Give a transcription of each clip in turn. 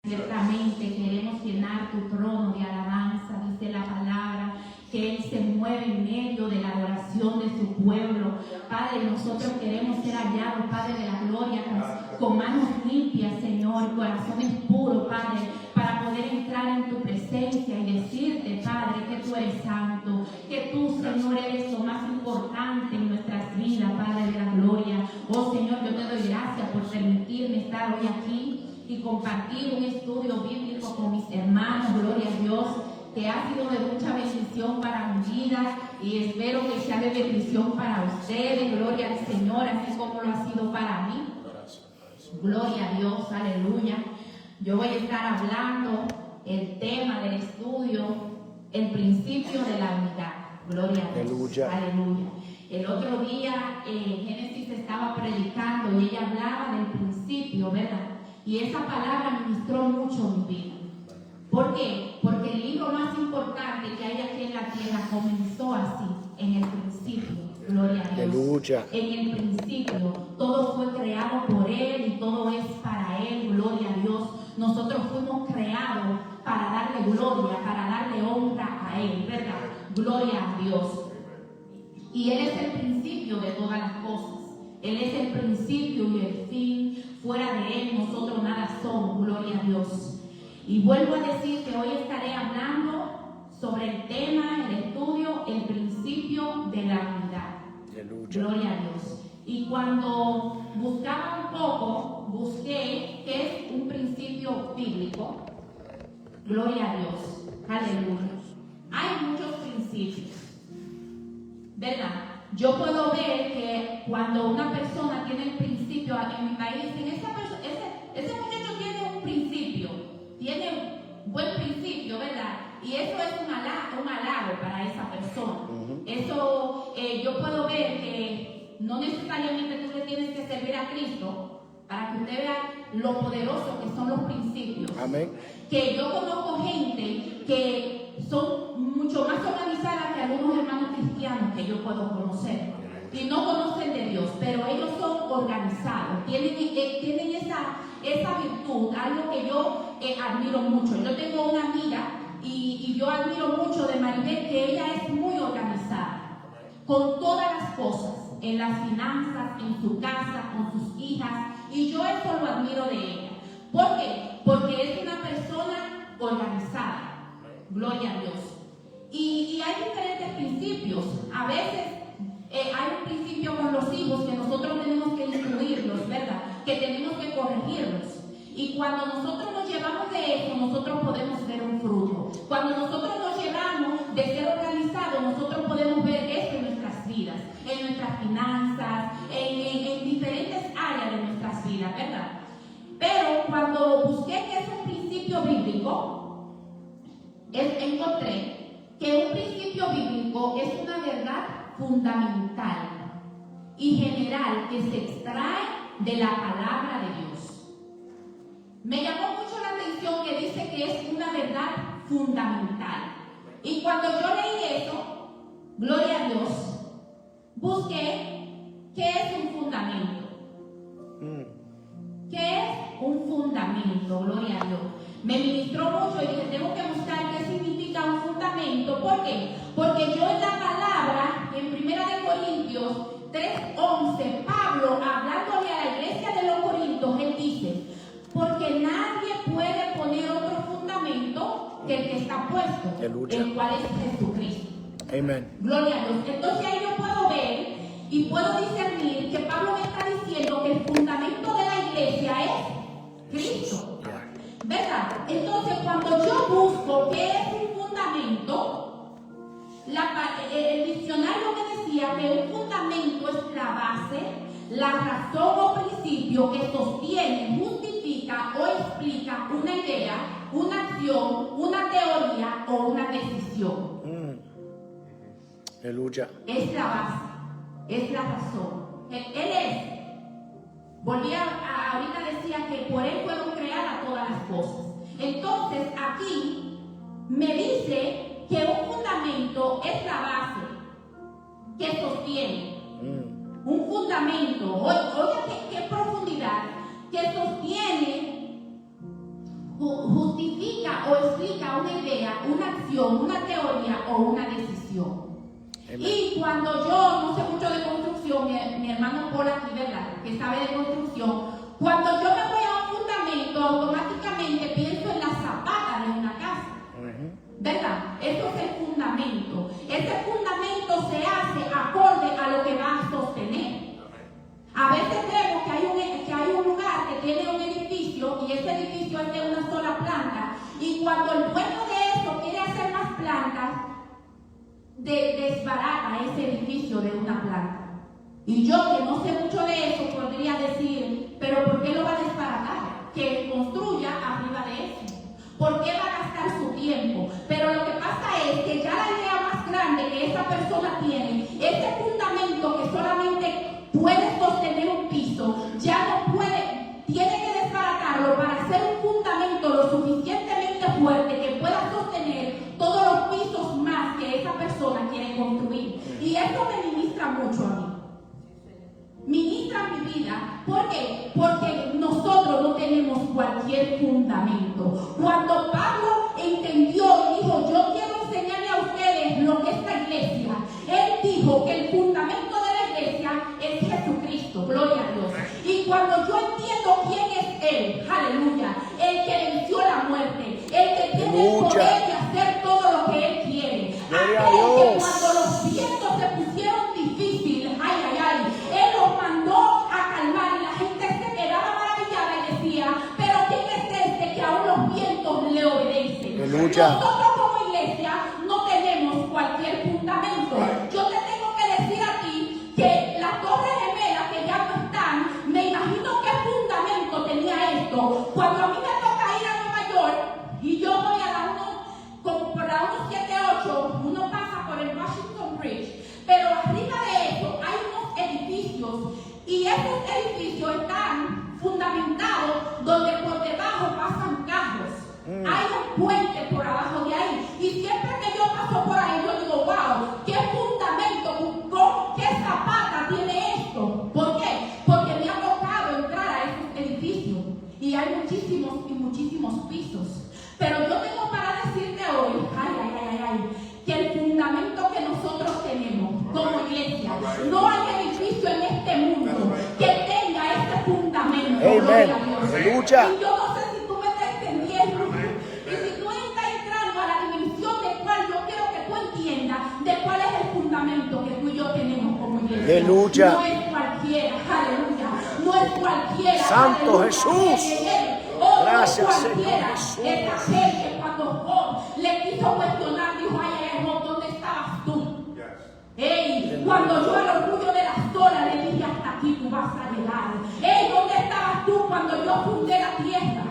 Ciertamente queremos llenar tu trono de alabanza, dice la palabra, que Él se mueve en medio de la adoración de su pueblo. Padre, nosotros queremos ser hallados, Padre de la gloria, con manos limpias, Señor, corazones puros, Padre, para poder entrar en tu presencia y decirte, Padre, que tú eres santo, que tú, Señor, eres lo más importante en nuestras vidas, Padre de la gloria. Oh, Señor, yo te doy gracias por permitirme estar hoy aquí y compartir un estudio bíblico con mis hermanos. Gloria a Dios, que ha sido de mucha bendición para mi vida y espero que sea de bendición para ustedes. Gloria al Señor, así como lo ha sido para mí. Gloria a Dios, aleluya. Yo voy a estar hablando el tema del estudio, el principio de la unidad. Gloria a Dios, aleluya. El otro día Génesis estaba predicando y ella hablaba del principio, ¿verdad? Y esa palabra ministró mucho mi vida. ¿Por qué? Porque el libro más importante que hay aquí en la tierra comenzó así, en el principio. Gloria a Dios. Aleluya. En el principio, todo fue creado por Él y todo es para Él. Gloria a Dios. Nosotros fuimos creados para darle gloria, para darle honra a Él, ¿verdad? Gloria a Dios. Y Él es el principio de todas las cosas. Él es el principio y el fin. Fuera de Él nosotros nada somos, gloria a Dios. Y vuelvo a decir que hoy estaré hablando sobre el tema, el estudio, el principio de la unidad. Aleluya. Gloria a Dios. Y cuando buscaba un poco, busqué qué es un principio bíblico. Gloria a Dios. Aleluya. Hay muchos principios, ¿verdad? Yo puedo ver que cuando una persona tiene el principio, en mi país dicen, ese muchacho tiene un principio, tiene un buen principio, ¿verdad? Y eso es un halago para esa persona. Eso yo puedo ver que no necesariamente tú le tienes que servir a Cristo para que usted vea lo poderoso que son los principios. Amén. Que yo conozco gente que son mucho más organizadas que algunos hermanos cristianos que yo puedo conocer y no conocen de Dios, pero ellos son organizados, tienen esa virtud, algo que yo admiro mucho. Yo tengo una amiga y yo admiro mucho de Maribel, que ella es muy organizada con todas las cosas, en las finanzas, en su casa, con sus hijas, y yo eso lo admiro de ella. ¿Por qué? Porque es una persona organizada. Gloria a Dios. Y hay diferentes principios. A veces hay un principio con los hijos que nosotros tenemos que instruirlos, ¿verdad? Que tenemos que corregirlos. Y cuando nosotros nos llevamos de eso, nosotros podemos ver un fruto. Cuando nosotros nos llevamos de ser organizados, nosotros podemos ver eso en nuestras vidas, en nuestras finanzas, en diferentes áreas de nuestras vidas, ¿verdad? Pero cuando busqué qué es un principio bíblico, encontré que un principio bíblico es una verdad fundamental y general que se extrae de la palabra de Dios. Me llamó mucho la atención que dice que es una verdad fundamental. Y cuando yo leí eso, gloria a Dios, busqué qué es un fundamento. ¿Qué es un fundamento? Gloria a Dios. Me ministró mucho y dije, tengo que buscar qué significa un fundamento. ¿Por qué? Porque yo en la palabra, en 1 Corintios 3:11, Pablo, hablándole a la iglesia de los Corintios, él dice, porque nadie puede poner otro fundamento que el que está puesto, el cual es Jesucristo. Amén. Gloria a Dios. Entonces ahí yo puedo ver y puedo discernir que Pablo me está diciendo que el fundamento de la iglesia es Cristo. ¿Verdad? Entonces, cuando yo busco qué es un fundamento, el diccionario me decía que un fundamento es la base, la razón o principio que sostiene, justifica o explica una idea, una acción, una teoría o una decisión. Aleluya. Es la base, es la razón. Él es. Ahorita decía que por Él fueron creadas todas las cosas. Entonces aquí me dice que un fundamento es la base que sostiene. Un fundamento, oiga qué profundidad, que sostiene justifica o explica una idea, una acción, una teoría o una decisión. Y cuando yo no sé mucho de construcción, mi hermano Paul aquí, ¿verdad?, que sabe de construcción, cuando yo me voy a un fundamento, automáticamente pienso en la zapata de una casa, ¿verdad? Eso es el fundamento. Ese fundamento se hace acorde a lo que va a sostener. A veces vemos que hay un lugar que tiene un edificio y ese edificio es de una sola planta, y cuando el dueño de eso quiere hacer más plantas, desbarata ese edificio de una planta. Y yo, que no sé mucho de eso, podría decir, pero ¿por qué lo va a desbaratar? Que construya arriba de eso. ¿Por qué va a gastar su tiempo? Pero lo que pasa es que ya la idea más grande que esa persona tiene, ese fundamento que solamente puede sostener un piso, ya no puede, tiene que desbaratarlo para hacer un fundamento lo suficientemente fuerte que pueda sostener todos los pisos más que esa persona quiere construir. Y eso me ministra mucho a mí. Ministra mi vida. ¿Por qué? Porque nosotros no tenemos cualquier fundamento. Cuando Pablo entendió y dijo, yo quiero enseñarle a ustedes lo que es la iglesia, él dijo que el fundamento de la iglesia es Jesucristo, gloria a Dios. Y cuando yo entiendo quién es él, aleluya, el que venció la muerte, el que tiene el poder de hacer todo lo que él quiere, aquel que cuando los vientos se pusieron difíciles, él los mandó a calmar, y la gente se quedaba maravillada y decía, pero ¿quién es este que aún los vientos le obedecen? Nosotros como iglesia no tenemos cualquier fundamento. Yo te tengo que decir a ti que las Torres Gemelas que ya no están, me imagino qué fundamento tenía esto. Cuando a mí me toca ir a Nueva York y yo voy a la 178, uno pasa por el Washington Bridge, pero arriba de eso hay unos edificios, y esos edificios están fundamentados donde por debajo pasan carros. Hay un puente por abajo de ahí, y siempre que yo paso por ahí yo digo, wow, qué fundamento, qué zapata tiene esto. ¿Por qué? Porque me ha tocado entrar a esos edificios y hay muchísimos y muchísimos pisos. Pero yo tengo para decirte hoy, que el fundamento que nosotros tenemos como iglesia, no hay edificio en este mundo que tenga este fundamento. Aleluya. Y yo no sé si tú me estás entendiendo, y si tú estás entrando a la dimensión de cuál yo quiero que tú entiendas, de cuál es el fundamento que tú y yo tenemos como iglesia. Aleluya. No es cualquiera, aleluya. No es cualquiera. Santo aleluya. Jesús. Gracias, Señor Jesús. Es aquel que cuando Job le quiso cuestionar, dijo, Job, ¿dónde estabas tú? Cuando yo al orgullo de las olas le dije, hasta aquí tú vas a llegar. ¿Dónde estabas tú cuando yo fundé la tierra?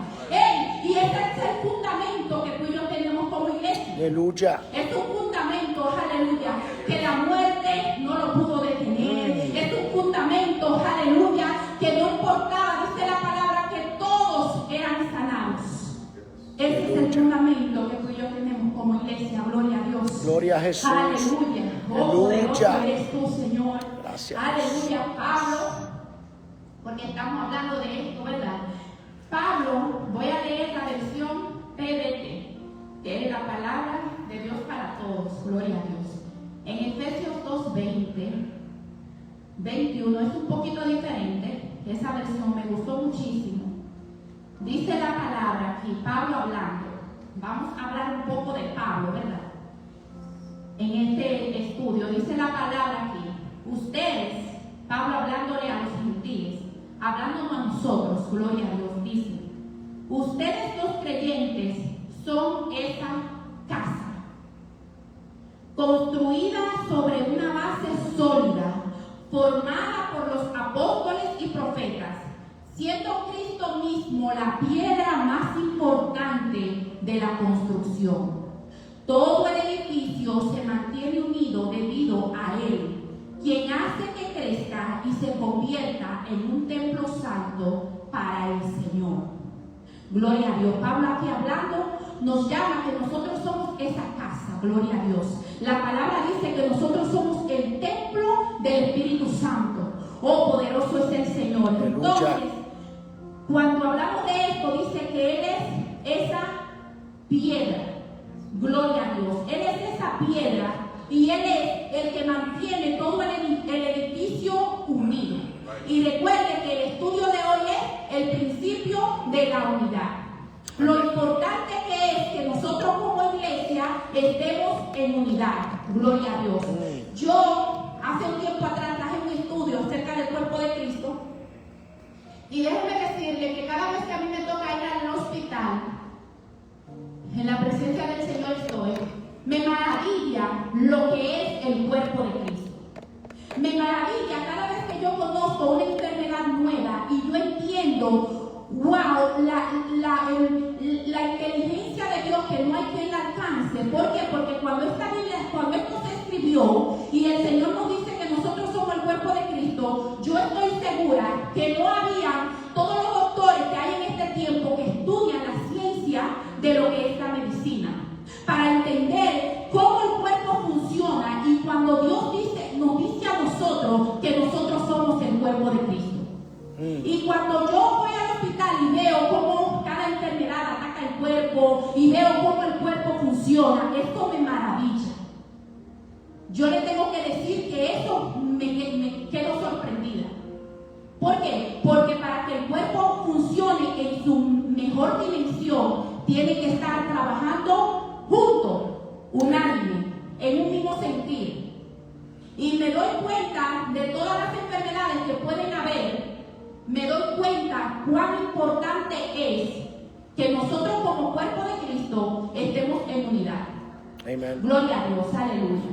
Y ese es el fundamento que tú y yo tenemos como iglesia. Aleluya. Es un fundamento, aleluya, que la muerte no lo pudo detener. Es un fundamento, aleluya, que no importaba, dice la palabra, que todos eran sanados. Ese es el fundamento que tú y yo tenemos como iglesia. Gloria a Dios. Gloria a Jesús. Aleluya. Poderoso eres tú, Señor. Gracias. Aleluya, Pablo. Porque estamos hablando de esto, ¿verdad? Pablo, voy a leer la versión PDT, que es la palabra de Dios para todos. Gloria a Dios. En Efesios 2:20, 21, es un poquito diferente. Esa versión me gustó muchísimo. Dice la palabra aquí, Pablo hablando. Vamos a hablar un poco de Pablo, ¿verdad? En este estudio dice la palabra aquí, ustedes, Pablo hablándole a los gentiles, hablándonos a nosotros, gloria a Dios, dice, ustedes los creyentes son esa casa, construida sobre una base sólida, formada por los apóstoles y profetas, siendo Cristo mismo la piedra más importante de la construcción. Todo el edificio se mantiene unido debido a Él, quien hace que crezca y se convierta en un templo santo para el Señor. Gloria a Dios. Pablo aquí hablando nos llama que nosotros somos esa casa. Gloria a Dios. La palabra dice que nosotros somos el templo del Espíritu Santo. Oh, poderoso es el Señor. Entonces, cuando hablamos de esto, dice que Él es esa piedra. Gloria a Dios. Él es esa piedra y Él es el que mantiene todo el edificio unido. Y recuerde que el estudio de hoy es el principio de la unidad. Lo importante que es que nosotros como iglesia estemos en unidad. Gloria a Dios. Yo hace un tiempo atrás traje un estudio acerca del cuerpo de Cristo. Y déjenme decirle que cada vez que a mí me toca ir al hospital, en la presencia del Señor estoy, me maravilla lo que es el cuerpo de Cristo. Me maravilla cada vez que yo conozco una enfermedad nueva y yo entiendo, wow, la inteligencia de Dios que no hay quien la alcance. ¿Por qué? Porque cuando esto se escribió y el Señor nos dice que nosotros somos el cuerpo de Cristo, yo estoy segura que no había todos los doctores que hay en este tiempo que estudian la ciencia de lo que es la medicina, para entender cómo el cuerpo funciona y cuando Dios nos dice a nosotros que nosotros somos el cuerpo de Cristo. Y cuando yo voy al hospital y veo cómo cada enfermedad ataca el cuerpo y veo cómo el cuerpo funciona, esto me maravilla. Yo le tengo que decir que eso me quedo sorprendida. ¿Por qué? Porque para que el cuerpo funcione en su mejor dimensión, tiene que estar trabajando junto, unánime, en un mismo sentir. Y me doy cuenta de todas las enfermedades que pueden haber, me doy cuenta cuán importante es que nosotros como cuerpo de Cristo estemos en unidad. Amen. Gloria a Dios, aleluya.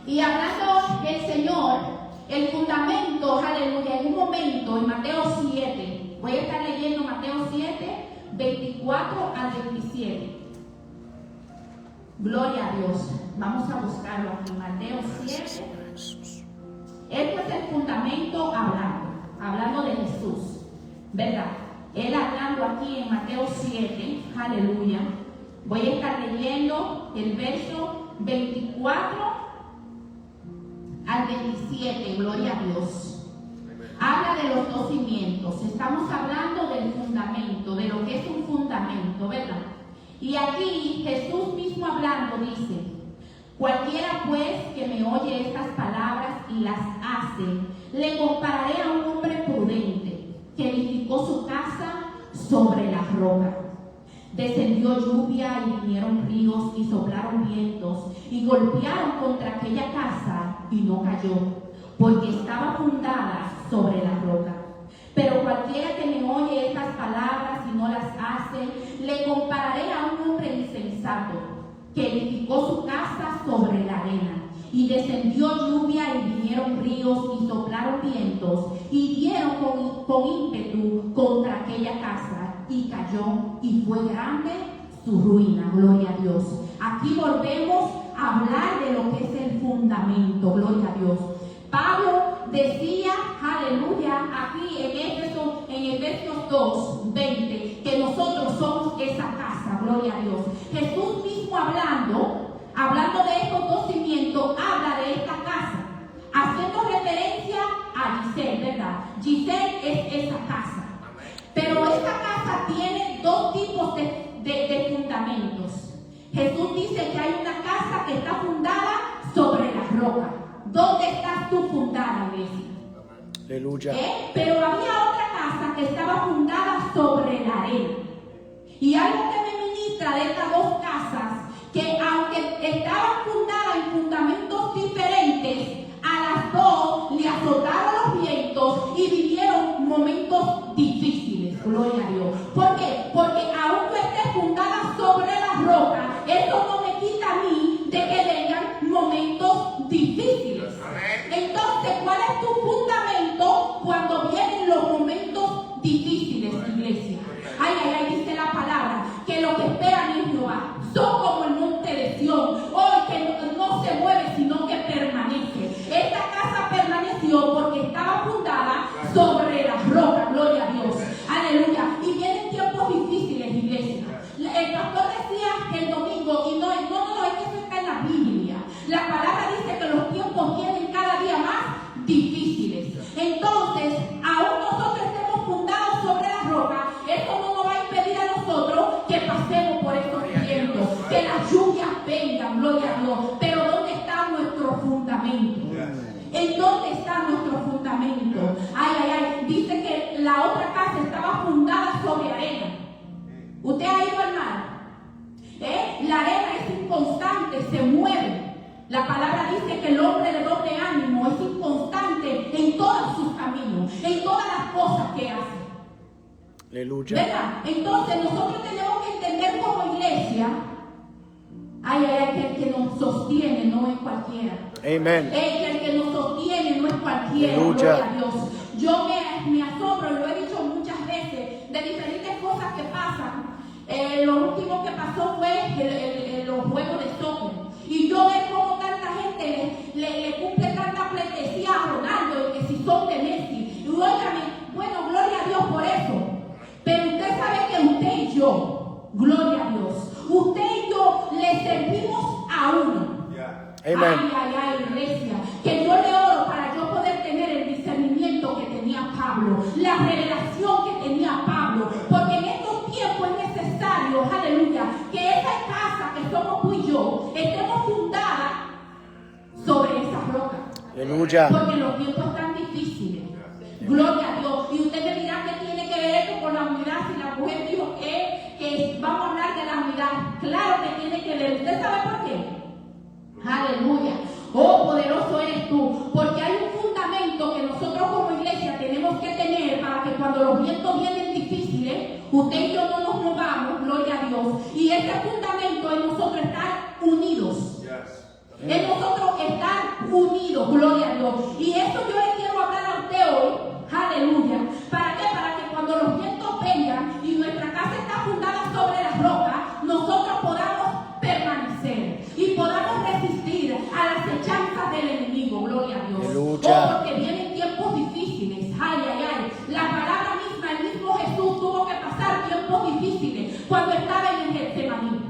Y hablando el Señor, el fundamento, aleluya, en un momento, en Mateo 7, voy a estar leyendo Mateo 7, 24 al 27. Gloria a Dios. Vamos a buscarlo aquí, Mateo 7. Este es el fundamento hablando de Jesús, ¿verdad? Él hablando aquí en Mateo 7, aleluya. Voy a estar leyendo el verso 24 al 27, gloria a Dios. Habla de los dos cimientos. Estamos hablando del fundamento, de lo que es un fundamento, ¿verdad? Y aquí Jesús mismo hablando dice: cualquiera pues que me oye estas palabras y las hace, le compararé a un hombre prudente que edificó su casa sobre la roca. Descendió lluvia y vinieron ríos y soplaron vientos y golpearon contra aquella casa y no cayó, porque estaba fundada sobre la roca. Pero cualquiera que me oye estas palabras y no las hace, le compararé a un hombre insensato que edificó su casa sobre la arena. Y descendió lluvia y vinieron ríos y soplaron vientos y dieron con ímpetu contra aquella casa y cayó y fue grande su ruina. Gloria a Dios. Aquí volvemos a hablar de lo que es el fundamento. Gloria a Dios. Pablo decía, aleluya, aquí en Efesios 2, 20, que nosotros somos esa casa. Gloria a Dios. Jesús mismo hablando de estos dos cimientos, habla de esta casa, haciendo referencia a Giselle, ¿verdad? Giselle es esa casa. Pero esta casa tiene dos tipos de fundamentos. Jesús dice que hay una casa que está fundada sobre la roca. ¿Dónde estás tú fundada, iglesia? Aleluya. Pero había otra casa que estaba fundada sobre la arena. Y algo que me ministra de estas dos casas, que aunque estaban fundadas en fundamentos diferentes, a las dos le azotaron los vientos y vivieron momentos difíciles. Gloria a Dios. ¿Por qué? Porque aún no esté fundada sobre la roca, eso no me quita a mí de que vengan momentos difíciles. Entonces, ¿cuál es tu fundamento cuando vienen los momentos difíciles, iglesia? Ay, ay, ay, dice la palabra que los que esperan en Jehová son como el monte de Sión, hoy que no se mueve sino que permanece. Esta casa permaneció porque estaba fundada sobre la roca. Gloria a Dios, aleluya. Y vienen tiempos gloria a Dios. Pero ¿dónde está nuestro fundamento? ¿En dónde está nuestro fundamento? Ay, ay, ay. Dice que la otra casa estaba fundada sobre arena. ¿Usted ha ido al mar? La arena es inconstante, se mueve. La palabra dice que el hombre de doble ánimo es inconstante en todos sus caminos, en todas las cosas que hace. Aleluya. ¿Verdad? Entonces nosotros tenemos que entender como iglesia, ay, ay, ay, que el que nos sostiene no es cualquiera. Amen. Que el que nos sostiene no es cualquiera. Aleluya. Gloria a Dios. Yo me asombro, lo he dicho muchas veces, de diferentes cosas que pasan. Lo último que pasó fue los juegos de soccer. Y yo veo cómo tanta gente le cumple tanta pleitesía a Ronaldo, y que si son de Messi. Y óigame, bueno, gloria a Dios por eso. Pero usted sabe que usted y yo, gloria a Dios, usted y yo le servimos a uno. Amen. Ay, ay, ay, iglesia, que yo le oro para yo poder tener el discernimiento que tenía Pablo, la revelación que tenía Pablo, porque en estos tiempos es necesario, aleluya, que esa casa que somos tú y yo, estemos fundadas sobre esa roca. Aleluya. Porque los tiempos están difíciles. Gloria a Dios. Y usted me dirá que tiene que ver esto con la unidad. Si la mujer dijo que vamos a hablar de la unidad, claro que tiene que ver. ¿Usted sabe por qué? Aleluya. Oh, poderoso eres tú. Porque hay un fundamento que nosotros como iglesia tenemos que tener para que cuando los vientos vienen difíciles, usted y yo no nos movamos, gloria a Dios. Y ese fundamento es nosotros estar unidos. Es nosotros estar unidos, gloria a Dios. Y eso yo le quiero hablar a usted hoy. Aleluya. ¿Para qué? Para que cuando los vientos vengan y nuestra casa está fundada sobre la roca, nosotros podamos permanecer y podamos resistir a las hechanzas del enemigo, gloria a Dios. Aleluya. Oh, porque vienen tiempos difíciles. Ay, ay, ay. La palabra misma, el mismo Jesús tuvo que pasar tiempos difíciles cuando estaba en el Getsemaní.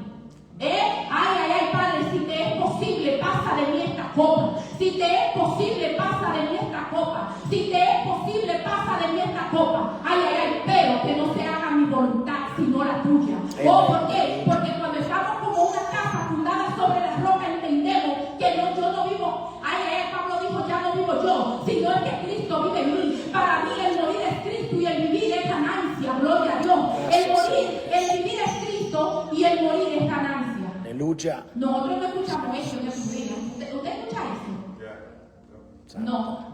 Ay, ay, ay, Padre, si te es posible, pasa de mí esta copa. Si te es posible, pasa de mí esta copa. Si te es posible, pasa de mí esta copa. Ay, ay, ay, pero que no se haga mi voluntad, sino la tuya. Oh, ¿por qué? Porque cuando estamos como una casa fundada sobre la roca, entendemos que yo no vivo. Ay, ay, Pablo dijo, ya no vivo yo, sino es que Cristo vive en mí. Para mí el morir es Cristo y el vivir es ganancia. Gloria a Dios. El vivir es Cristo y el morir es ganancia. Aleluya. Nosotros no escuchamos eso en su vida. ¿Usted escucha eso? No.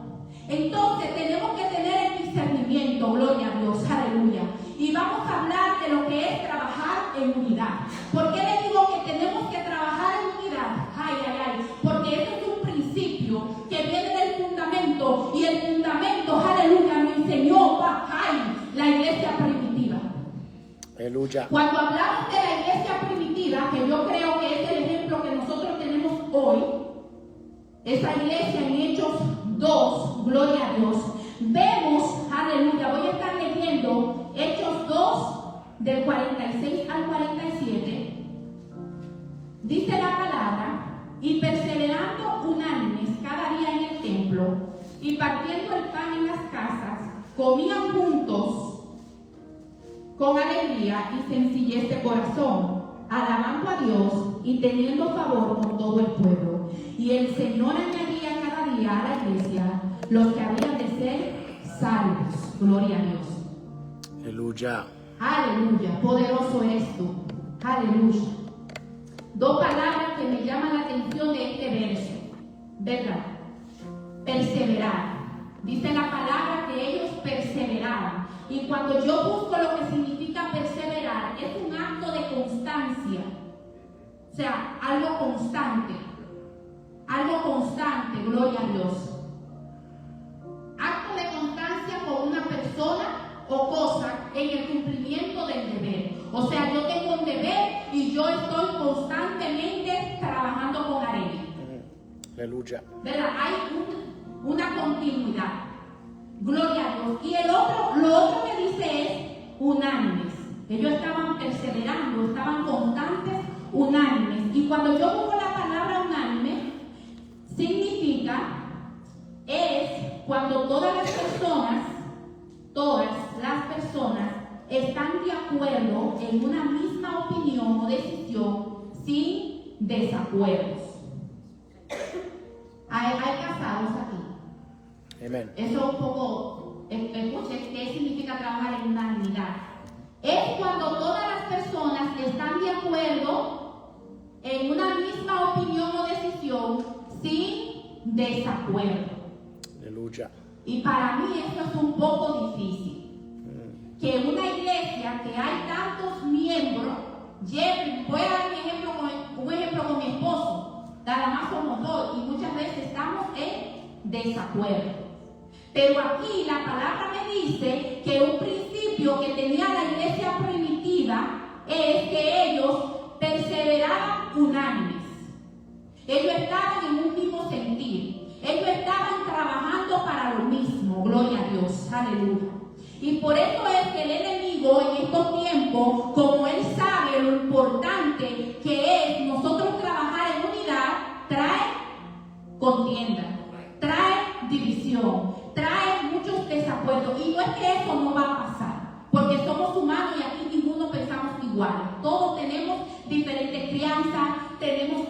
Entonces tenemos que tener el discernimiento, gloria a Dios, aleluya. Y vamos a hablar de lo que es trabajar en unidad. ¿Por qué le digo que tenemos que trabajar en unidad? Ay, ay, ay. Porque eso es un principio que viene del fundamento. Y el fundamento, aleluya, me enseñó, ay, la iglesia primitiva. Aleluya. Cuando hablamos de la iglesia primitiva, que yo creo que es el ejemplo que nosotros tenemos hoy, esa iglesia en Hechos 2, gloria a Dios, vemos, aleluya, voy a estar leyendo Hechos 2, del 46 al 47, dice la palabra, y perseverando unánimes cada día en el templo, y partiendo el pan en las casas, comían juntos, con alegría y sencillez de corazón, alabando a Dios y teniendo favor con todo el pueblo. Y el Señor añadía cada día a la iglesia los que habían de ser salvos. Gloria a Dios. Aleluya. Aleluya. Poderoso eres tú. Aleluya. Dos palabras que me llaman la atención de este verso. ¿Verdad? Perseverar. Dice la palabra que ellos perseveraban. Y cuando yo busco lo que significa perseverar, es un acto de constancia. O sea, algo constante. Algo constante, gloria a Dios. Acto de constancia con una persona o cosa en el cumplimiento del deber. O sea, yo tengo un deber y yo estoy constantemente trabajando con arena. Aleluya. ¿Verdad? Hay una continuidad. Gloria a Dios. Y lo otro que dice es unánimes. Ellos estaban perseverando, estaban constantes, unánimes. Y cuando yo pongo la palabra unánime, significa, es cuando todas las personas están de acuerdo en una misma opinión o decisión sin desacuerdos. Amen. Eso un poco, escuchen, ¿qué significa trabajar en unanimidad? Es cuando todas las personas están de acuerdo en una misma opinión o decisión sin desacuerdo. Aleluya. Y para mí esto es un poco difícil. Que en una iglesia que hay tantos miembros, voy a dar un ejemplo con mi esposo, nada más somos dos y muchas veces estamos en desacuerdo. Pero aquí la palabra me dice que un principio que tenía la iglesia primitiva es que ellos perseveraban unánimes. Ellos estaban en un mismo sentir. Ellos estaban trabajando para lo mismo. Gloria a Dios. Aleluya. Y por eso es que el enemigo en estos tiempos, como él sabe lo importante que es nosotros trabajar en unidad, trae contienda, trae división, trae muchos desacuerdos. Y no es que eso no va a pasar, porque somos humanos y aquí ninguno pensamos igual. Todos tenemos diferentes crianzas, tenemos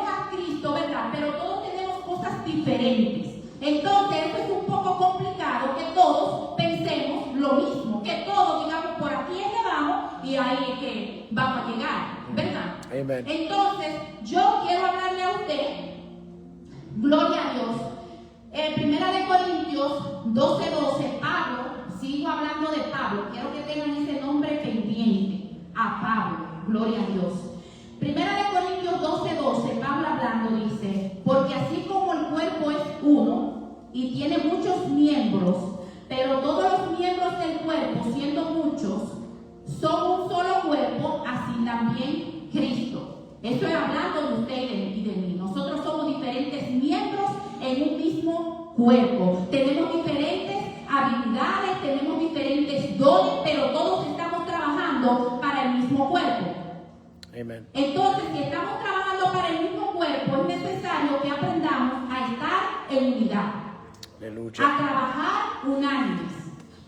a Cristo, ¿verdad? Pero todos tenemos cosas diferentes. Entonces, eso es un poco complicado que todos pensemos lo mismo, que todos digamos por aquí es que vamos y ahí es que vamos a llegar, ¿verdad? Amen. Entonces, yo quiero hablarle a usted, gloria a Dios, en 1 Corintios 12:12, Pablo, sigo hablando de Pablo, quiero que tengan ese nombre pendiente, a Pablo, gloria a Dios. 1 Corintios 12:12, Pablo hablando dice, porque así como el cuerpo es uno y tiene muchos miembros, pero todos los miembros del cuerpo, siendo muchos, son un solo cuerpo, así también Cristo. Estoy hablando de usted y de mí. Nosotros somos diferentes miembros en un mismo cuerpo. Tenemos diferentes habilidades, tenemos diferentes dones, pero todos estamos trabajando para el mismo cuerpo. Amen. Entonces, si estamos trabajando para el mismo cuerpo, es necesario que aprendamos a estar en unidad, Aleluya. a trabajar unánimes.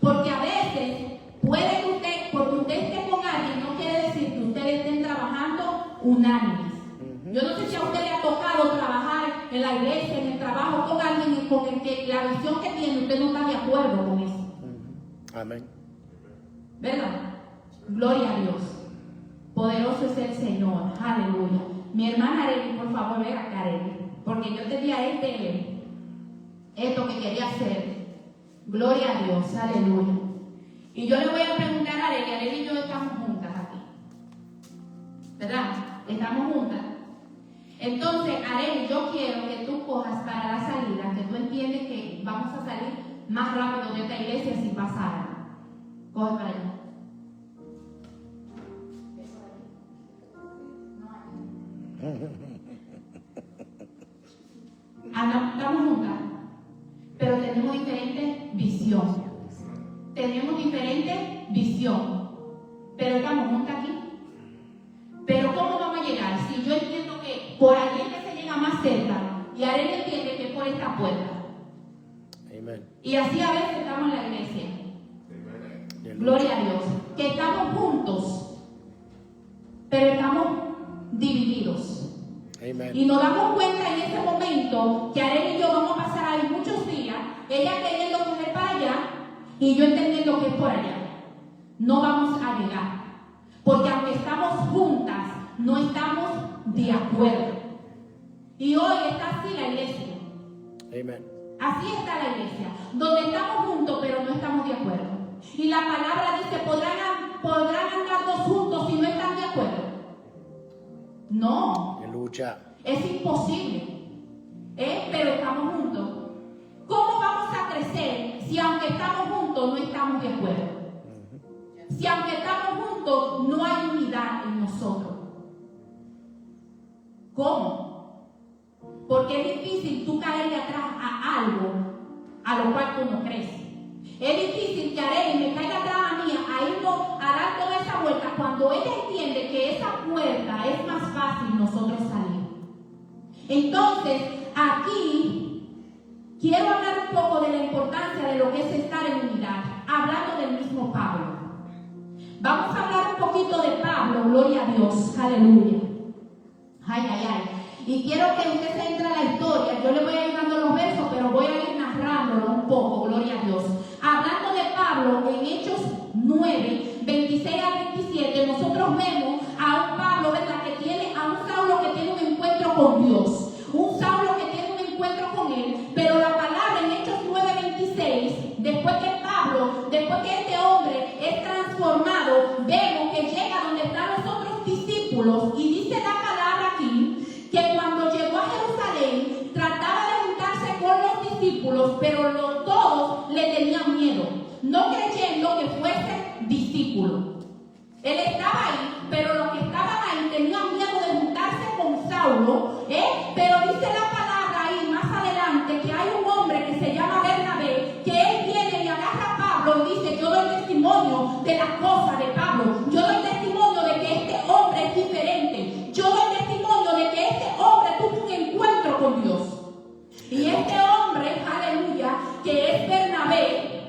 Porque a veces puede que usted, porque usted esté con alguien, no quiere decir que ustedes estén trabajando unánimes. Yo no sé si a usted le ha tocado trabajar en la iglesia, en el trabajo con alguien con el que la visión que tiene usted no está de acuerdo con eso. Amén. ¿Verdad? Gloria a Dios. Poderoso es el Señor. Aleluya. Mi hermana Arely, por favor, ven acá, Arely, porque yo tenía esto que quería hacer. Gloria a Dios. Aleluya. Y yo le voy a preguntar a Arely. Arely y yo estamos juntas aquí, ¿verdad? Estamos juntas. Entonces, Arely, yo quiero que tú cojas para la salida, que tú entiendes que vamos a salir más rápido de esta iglesia si pasara. Coge para allá. Estamos juntas, pero tenemos diferente visión. Tenemos diferente visión, pero estamos juntas aquí. Pero ¿cómo vamos a llegar? Si yo entiendo que por allí es que se llega más cerca y Arely entiende que es por esta puerta. Amen. Y así a veces estamos en la iglesia. Aleluya. Gloria a Dios. Que estamos juntos, pero estamos divididos. Amen. Y nos damos cuenta en ese momento que Arely y yo vamos a pasar ahí muchos días, ella queriendo coger para allá y yo entendiendo que es por allá. No vamos a llegar. Porque aunque estamos juntas, no estamos de acuerdo. Y hoy está así la iglesia. Amen. Así está la iglesia. Donde estamos juntos, pero no estamos de acuerdo. Y la palabra dice, ¿podrán andar dos juntos si no están de acuerdo? No. Aleluya. Es imposible. Pero estamos juntos. ¿Cómo vamos a crecer si aunque estamos juntos no estamos de acuerdo? Si aunque estamos juntos no hay unidad en nosotros. ¿Cómo? Porque es difícil tú caerle atrás a algo a lo cual tú no crees. Es difícil que Arely me caiga atrás a mí a dar toda esa vuelta cuando ella entiende que esa puerta es más fácil nosotros salir. Entonces, aquí quiero hablar un poco de la importancia de lo que es estar en unidad, hablando del mismo Pablo. Vamos a hablar un poquito de Pablo, gloria a Dios, aleluya. Ay, ay, ay. Y quiero que usted se entre a la historia. Yo le voy a ir dando los versos, pero voy a ir narrándolo un poco, gloria a Dios. Hablando de Pablo, en Hechos 9, 26 a 27, nosotros vemos a un Pablo, ¿verdad?, que tiene, a un Saulo que tiene un encuentro con Dios. Un Saulo que tiene un encuentro con él, pero la palabra en Hechos 9, 26, después que este hombre es transformado, vemos que llega donde están los otros discípulos, y dice la palabra aquí, que cuando llegó a Jerusalén, trataba de juntarse con los discípulos, pero todos le tenían miedo, no creyendo que fuese discípulo. Él estaba ahí, pero los que estaban ahí tenían miedo de juntarse con Saulo, pero dice la palabra ahí más adelante que hay un hombre que se llama Bernabé, que él viene y agarra a Pablo y dice: yo doy testimonio de las cosas de Pablo, yo doy testimonio de que este hombre es diferente, yo doy testimonio de que este hombre tuvo un encuentro con Dios. Y este hombre, aleluya, que es Bernabé,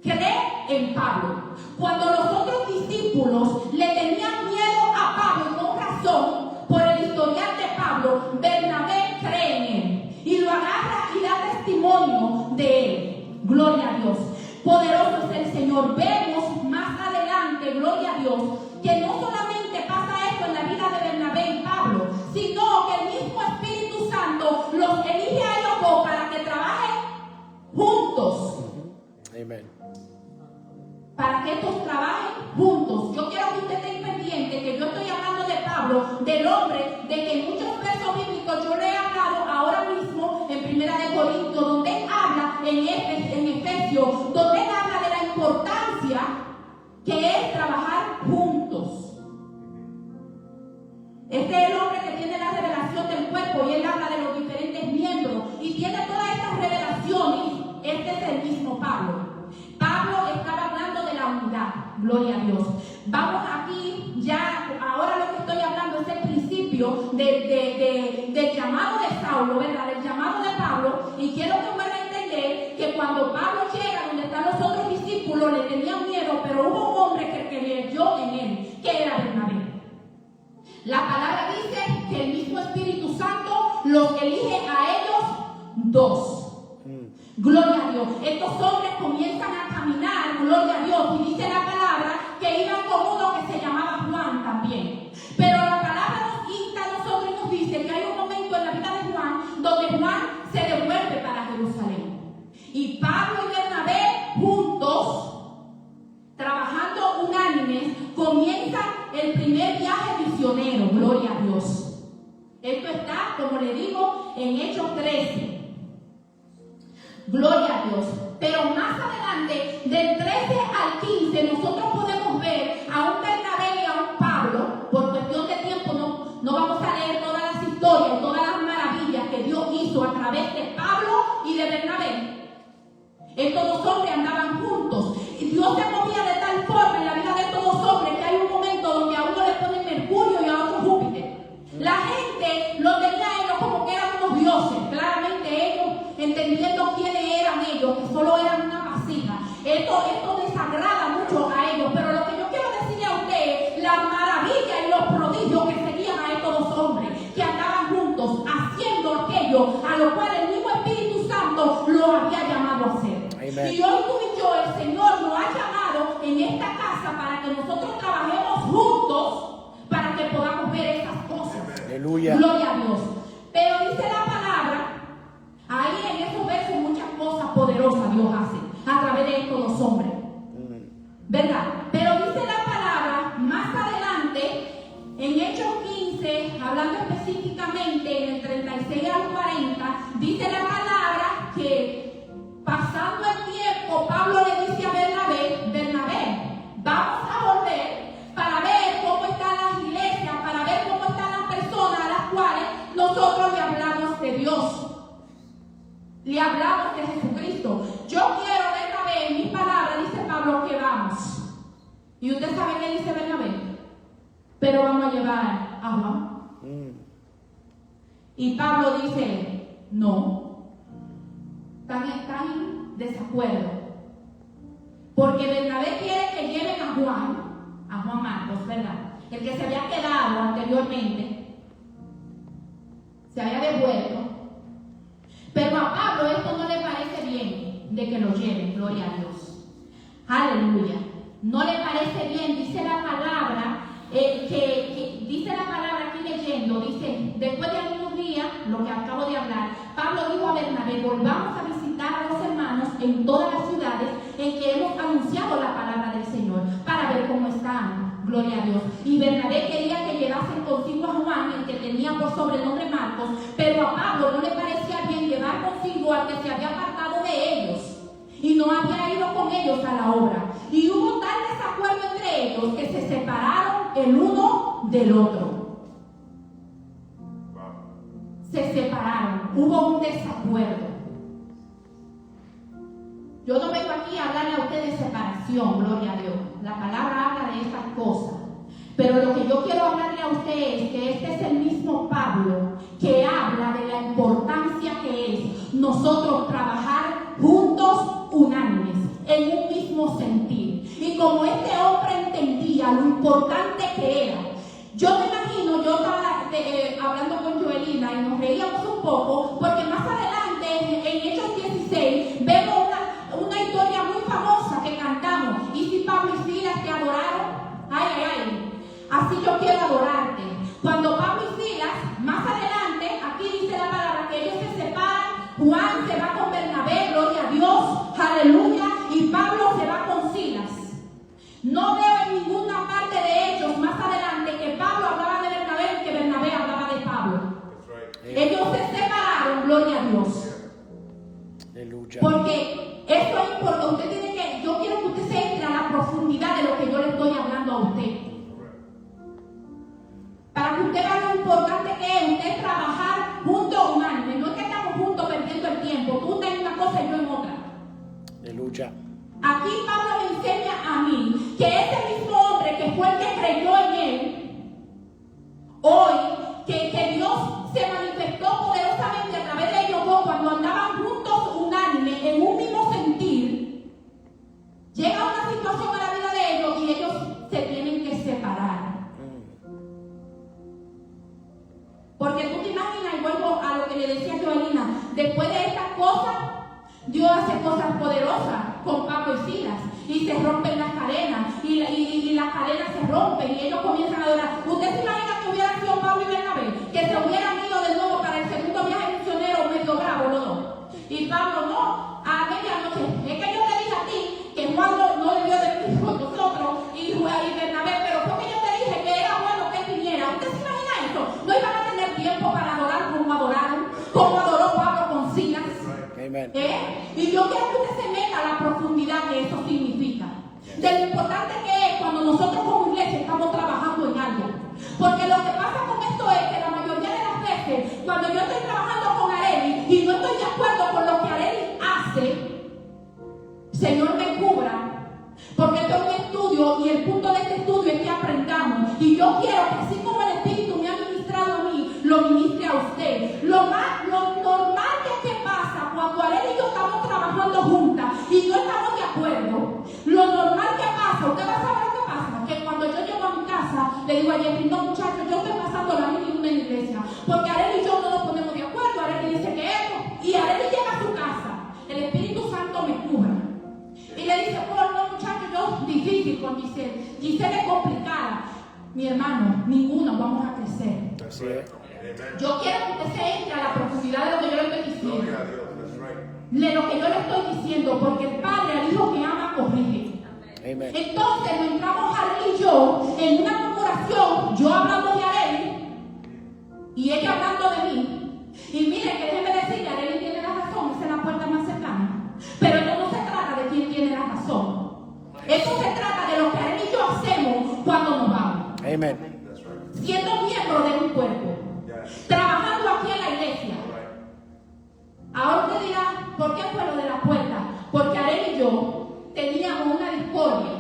cree en Pablo. Cuando los otros discípulos le tenían miedo a Pablo, con razón, por el historial de Pablo, Bernabé cree en él y lo agarra y da testimonio de él. Gloria a Dios. Poderoso es el Señor. Vemos más adelante, gloria a Dios, que no solamente pasa esto en la vida de Bernabé y Pablo, sino que el mismo Espíritu Santo los elige a ellos dos para que trabajen juntos. Amen. Para que estos trabajen juntos. Yo quiero que usted esté pendiente que yo estoy hablando de Pablo, del hombre, de que en muchos versos bíblicos yo le he hablado ahora mismo en 1 de Corintios, donde él habla en Efesios, donde él habla de la importancia que es trabajar juntos. Este es el hombre que tiene la revelación del cuerpo y él habla de los diferentes miembros y tiene todas estas revelaciones. Este es el mismo Pablo. Pablo estaba hablando de la unidad, gloria a Dios. Vamos aquí, ya, ahora lo que estoy hablando es el principio del llamado de Saulo, ¿verdad? Del llamado de Pablo, y quiero que puedan entender que cuando Pablo llega donde están los otros discípulos, le tenían miedo, pero hubo un hombre que creyó en él, que era Bernabé. La palabra dice que el mismo Espíritu Santo los elige a ellos dos. Gloria a Dios. Estos hombres comienzan a caminar, gloria a Dios, y dice la palabra que iban con uno que se llamaba Juan también. Pero la palabra nos insta a nosotros y nos dice que hay un momento en la vida de Juan donde Juan se devuelve para Jerusalén. Y Pablo y Bernabé juntos, trabajando unánimes, comienzan el primer viaje misionero, gloria a Dios. Esto está, como le digo, en Hechos 13. Gloria a Dios. Pero más adelante, del 13 al 15, nosotros podemos ver a un Bernabé y a un Pablo. Por cuestión de tiempo no vamos a leer todas las historias, todas las maravillas que Dios hizo a través de Pablo y de Bernabé. Estos dos hombres andaban juntos y Dios se movía de tal forma en la vida de estos dos hombres que hay un momento donde a uno le ponen Mercurio y a otro Júpiter. La gente lo tenía a ellos como que eran unos dioses. Claramente ellos, entendiendo quiénes eran ellos, que solo eran una vasija. Esto desagrada mucho a ellos, pero lo que yo quiero decirle a usted es la maravilla y los prodigios que seguían a estos dos hombres, que andaban juntos, haciendo aquello a lo cual el mismo Espíritu Santo lo había llamado a hacer. Amen. Y hoy tú y yo, el Señor nos ha llamado en esta casa para que nosotros trabajemos juntos para que podamos ver esas cosas. Aleluya. Gloria a Dios. Pero dice la palabra, ahí en esos versos muchas cosas poderosas Dios hace a través de estos dos hombres, ¿verdad? Pero dice la palabra más adelante, en Hechos 15, hablando específicamente en el 36 al 40, dice la palabra que pasando el tiempo, Pablo le dice a Bernabé, vamos a volver para ver cómo están las iglesias, para ver cómo están las personas a las cuales nosotros le hablamos de Dios. Le hablamos de Jesucristo. Yo quiero, Bernabé, en mis palabras, dice Pablo, que vamos. Y usted sabe qué dice Bernabé. Pero vamos a llevar a Juan. Y Pablo dice, no. Están en desacuerdo. Porque Bernabé quiere que lleven a Juan Marcos, ¿verdad? El que se había quedado anteriormente. se había devuelto. Pero a Pablo esto no le parece bien de que lo lleven, gloria a Dios. Aleluya. No le parece bien, dice la palabra, dice la palabra aquí leyendo, dice, después de algunos días, lo que acabo de hablar, Pablo dijo a Bernabé, volvamos a visitar a los hermanos en todas las ciudades en que hemos anunciado la palabra del Señor, para ver cómo están, gloria a Dios. Y Bernabé quería que llevasen consigo a Juan, el que tenía por sobrenombre Marcos, pero a Pablo no le parecía bien llevar consigo al que se había apartado de ellos y no había ido con ellos a la obra. Y hubo tal desacuerdo entre ellos que se separaron el uno del otro. Se separaron, hubo un desacuerdo. Yo no vengo aquí a hablarle a usted de separación, gloria a Dios. La palabra habla de estas cosas. Pero lo que yo quiero hablarle a usted es que este es el mismo Pablo que habla de la importancia que es nosotros trabajar juntos, unánimes, en un mismo sentir. Y como este hombre entendía lo importante que era, yo me imagino, yo estaba hablando con Joelina y nos reíamos un poco, porque más adelante en Hechos 16 vemos una historia muy famosa que cantamos. Y si Pablo y Silas te adoraron, ay, ay, ay, así yo quiero adorarte. Cuando Pablo y Silas, más adelante, aquí dice la palabra que ellos se separan, Juan se va con Bernabé, gloria a Dios, aleluya, y Pablo se va con Silas. No veo en ninguna parte de ellos más adelante que Pablo hablaba de Bernabé y que Bernabé hablaba de Pablo. Ellos se separaron, gloria a Dios. Aleluya. Porque esto es importante. Usted tiene que, yo quiero que usted se entre a la profundidad de lo que yo le estoy hablando a usted. Para que usted vea lo importante que es usted trabajar juntos unánime. No es que estamos juntos perdiendo el tiempo. Tú estás en una cosa y yo en otra. Aleluya. Aquí Pablo me enseña a mí que ese mismo hombre que fue el que creyó en él, hoy, que Dios se manifestó poderosamente a través de ellos dos cuando andaban juntos unánimes en un mismo sentir, llega una situación a la vida de ellos y ellos se tienen que separar. Porque tú te imaginas, y vuelvo a lo que le decía Joelina, después de estas cosas, Dios hace cosas poderosas con Pablo y Silas y se rompen las cadenas y las cadenas se rompen y ellos comienzan a adorar. ¿Usted se imagina que hubiera sido Pablo y Bernabé? Que se hubieran ido de nuevo para el segundo viaje misionero medio bravo los dos. Y Pablo, no, a medianoche, es que yo te dije a ti que Juan no debió de venir con nosotros y Bernabé, pero fue que yo te dije que era bueno que él viniera. ¿Usted se imagina eso? No iban a tener tiempo para adorar como adoraron, como adoró Pablo con Silas. Amen. Y yo quiero que usted se meta a la profundidad que eso significa. De lo importante que es cuando nosotros como iglesia estamos trabajando en algo. Porque lo que pasa con esto es que la mayoría de las veces, cuando yo estoy trabajando con Arely y no estoy de acuerdo con lo que Arely hace, Señor me cubra. Porque esto es un estudio y el punto de este estudio es que aprendamos. Y yo quiero que así como el Espíritu me ha ministrado a mí, lo ministre a usted. Lo normal que pasa cuando Arely y yo estamos trabajando juntas y no estamos de acuerdo, lo normal que pasa, usted va a saber qué pasa, que cuando yo llego a mi casa, le digo a Jeffrey, no muchachos, yo estoy pasando la vida en una iglesia, porque Arely y yo no nos ponemos de acuerdo, Arely dice que esto, y Arely llega a su casa, el Espíritu Santo me cubra, y le dice, oh no muchachos, yo difícil con Giselle es complicada, mi hermano, ninguno vamos a crecer. Así es. Yo quiero que usted se entre a la profundidad de lo que yo le estoy diciendo. De lo que yo le estoy diciendo, porque el Padre al Hijo que ama corrige. Amen. Entonces nos entramos Arely y yo en una murmuración, yo hablando de Arely y ella hablando de mí. Y mire que déjeme decirle, Arely tiene la razón, esa es la puerta más cercana. Pero esto no se trata de quién tiene la razón. Esto se trata de lo que Arely y yo hacemos cuando nos vamos. Amen. Siendo miembros de un cuerpo. Trabajando aquí en la iglesia. Ahora usted dirá, ¿por qué fue lo de la puerta? Porque Arely y yo teníamos una discordia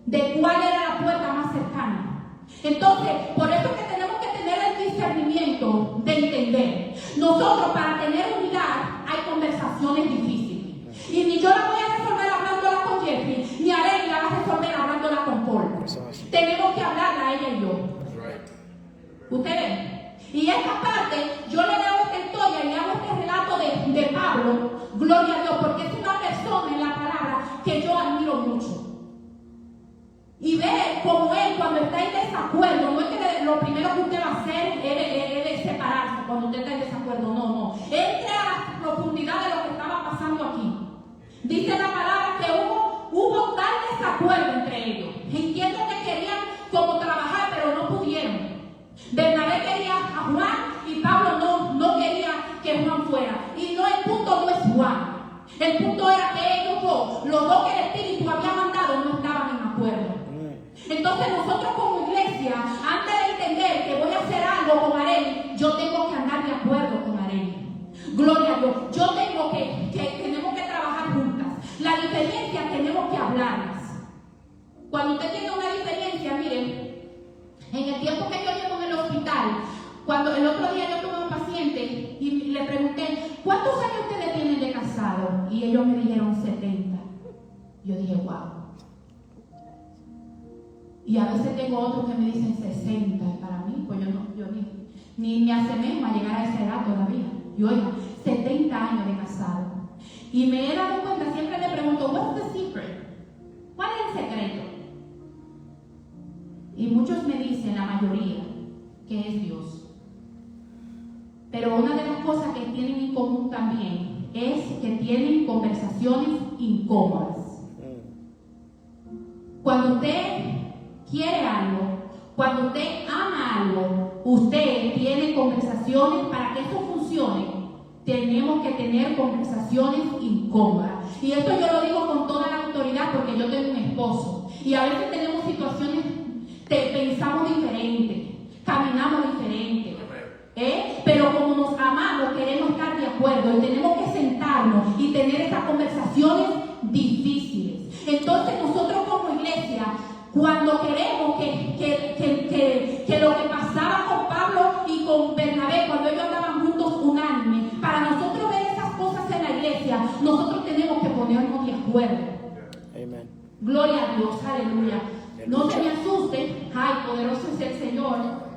de cuál era la puerta más cercana. Entonces, por eso es que tenemos que tener el discernimiento de entender. Nosotros, para tener unidad, hay conversaciones difíciles. Y ni yo la voy a resolver hablándola con Jeffrey, ni Arely la va a resolver hablándola con Paul. Tenemos que hablarla ella y yo. ¿Usted ve? Y esta parte, yo le leo esta historia y le hago este relato de Pablo, gloria a Dios, porque es una persona en la palabra que yo admiro mucho. Y ver como él, cuando está en desacuerdo, no es que lo primero que usted va a hacer es separarse cuando usted está en desacuerdo, no. Entre a la profundidad de lo que estaba pasando aquí. Dice la palabra que hubo tal desacuerdo entre ellos. Entiendo que querían como trabajar, pero no pudieron. Bernabé quería a Juan y Pablo no quería que Juan fuera. Y no, el punto no es Juan. El punto era que ellos dos, los dos que el Espíritu había mandado, no estaban en acuerdo. Entonces nosotros como iglesia, antes de entender que voy a hacer algo con Arely, yo tengo que andar de acuerdo con Arely. Gloria a Dios. Yo tenemos que trabajar juntas. La diferencia tenemos que hablarlas. Cuando usted tiene una diferencia, miren, en el tiempo que yo llevo en el hospital, cuando el otro día yo tuve un paciente y le pregunté, ¿cuántos años ustedes tienen de casado? Y ellos me dijeron 70. Yo dije, wow. Y a veces tengo otros que me dicen 60. Y para mí, pues yo ni me asemejo a llegar a esa edad todavía. Y oiga, 70 años de casado. Y me he dado cuenta, siempre le pregunto, what's the secret? ¿Cuál es el secreto? Y muchos me dicen, la mayoría, que es Dios. Pero una de las cosas que tienen en común también es que tienen conversaciones incómodas. Cuando usted quiere algo, cuando usted ama algo, usted tiene conversaciones. Para que eso funcione, tenemos que tener conversaciones incómodas. Y esto yo lo digo con toda la autoridad porque yo tengo un esposo. Y a veces tenemos situaciones, pensamos diferente, caminamos diferente. Pero como nos amamos, queremos estar de acuerdo y tenemos que sentarnos y tener estas conversaciones difíciles. Entonces nosotros como iglesia, cuando queremos que lo que pasaba con Pablo y con Bernabé, cuando ellos andaban juntos unánime, para nosotros ver esas cosas en la iglesia, nosotros tenemos que ponernos de acuerdo. Amen. Gloria a Dios, aleluya. No se me asusten, ay, poderoso es el Señor.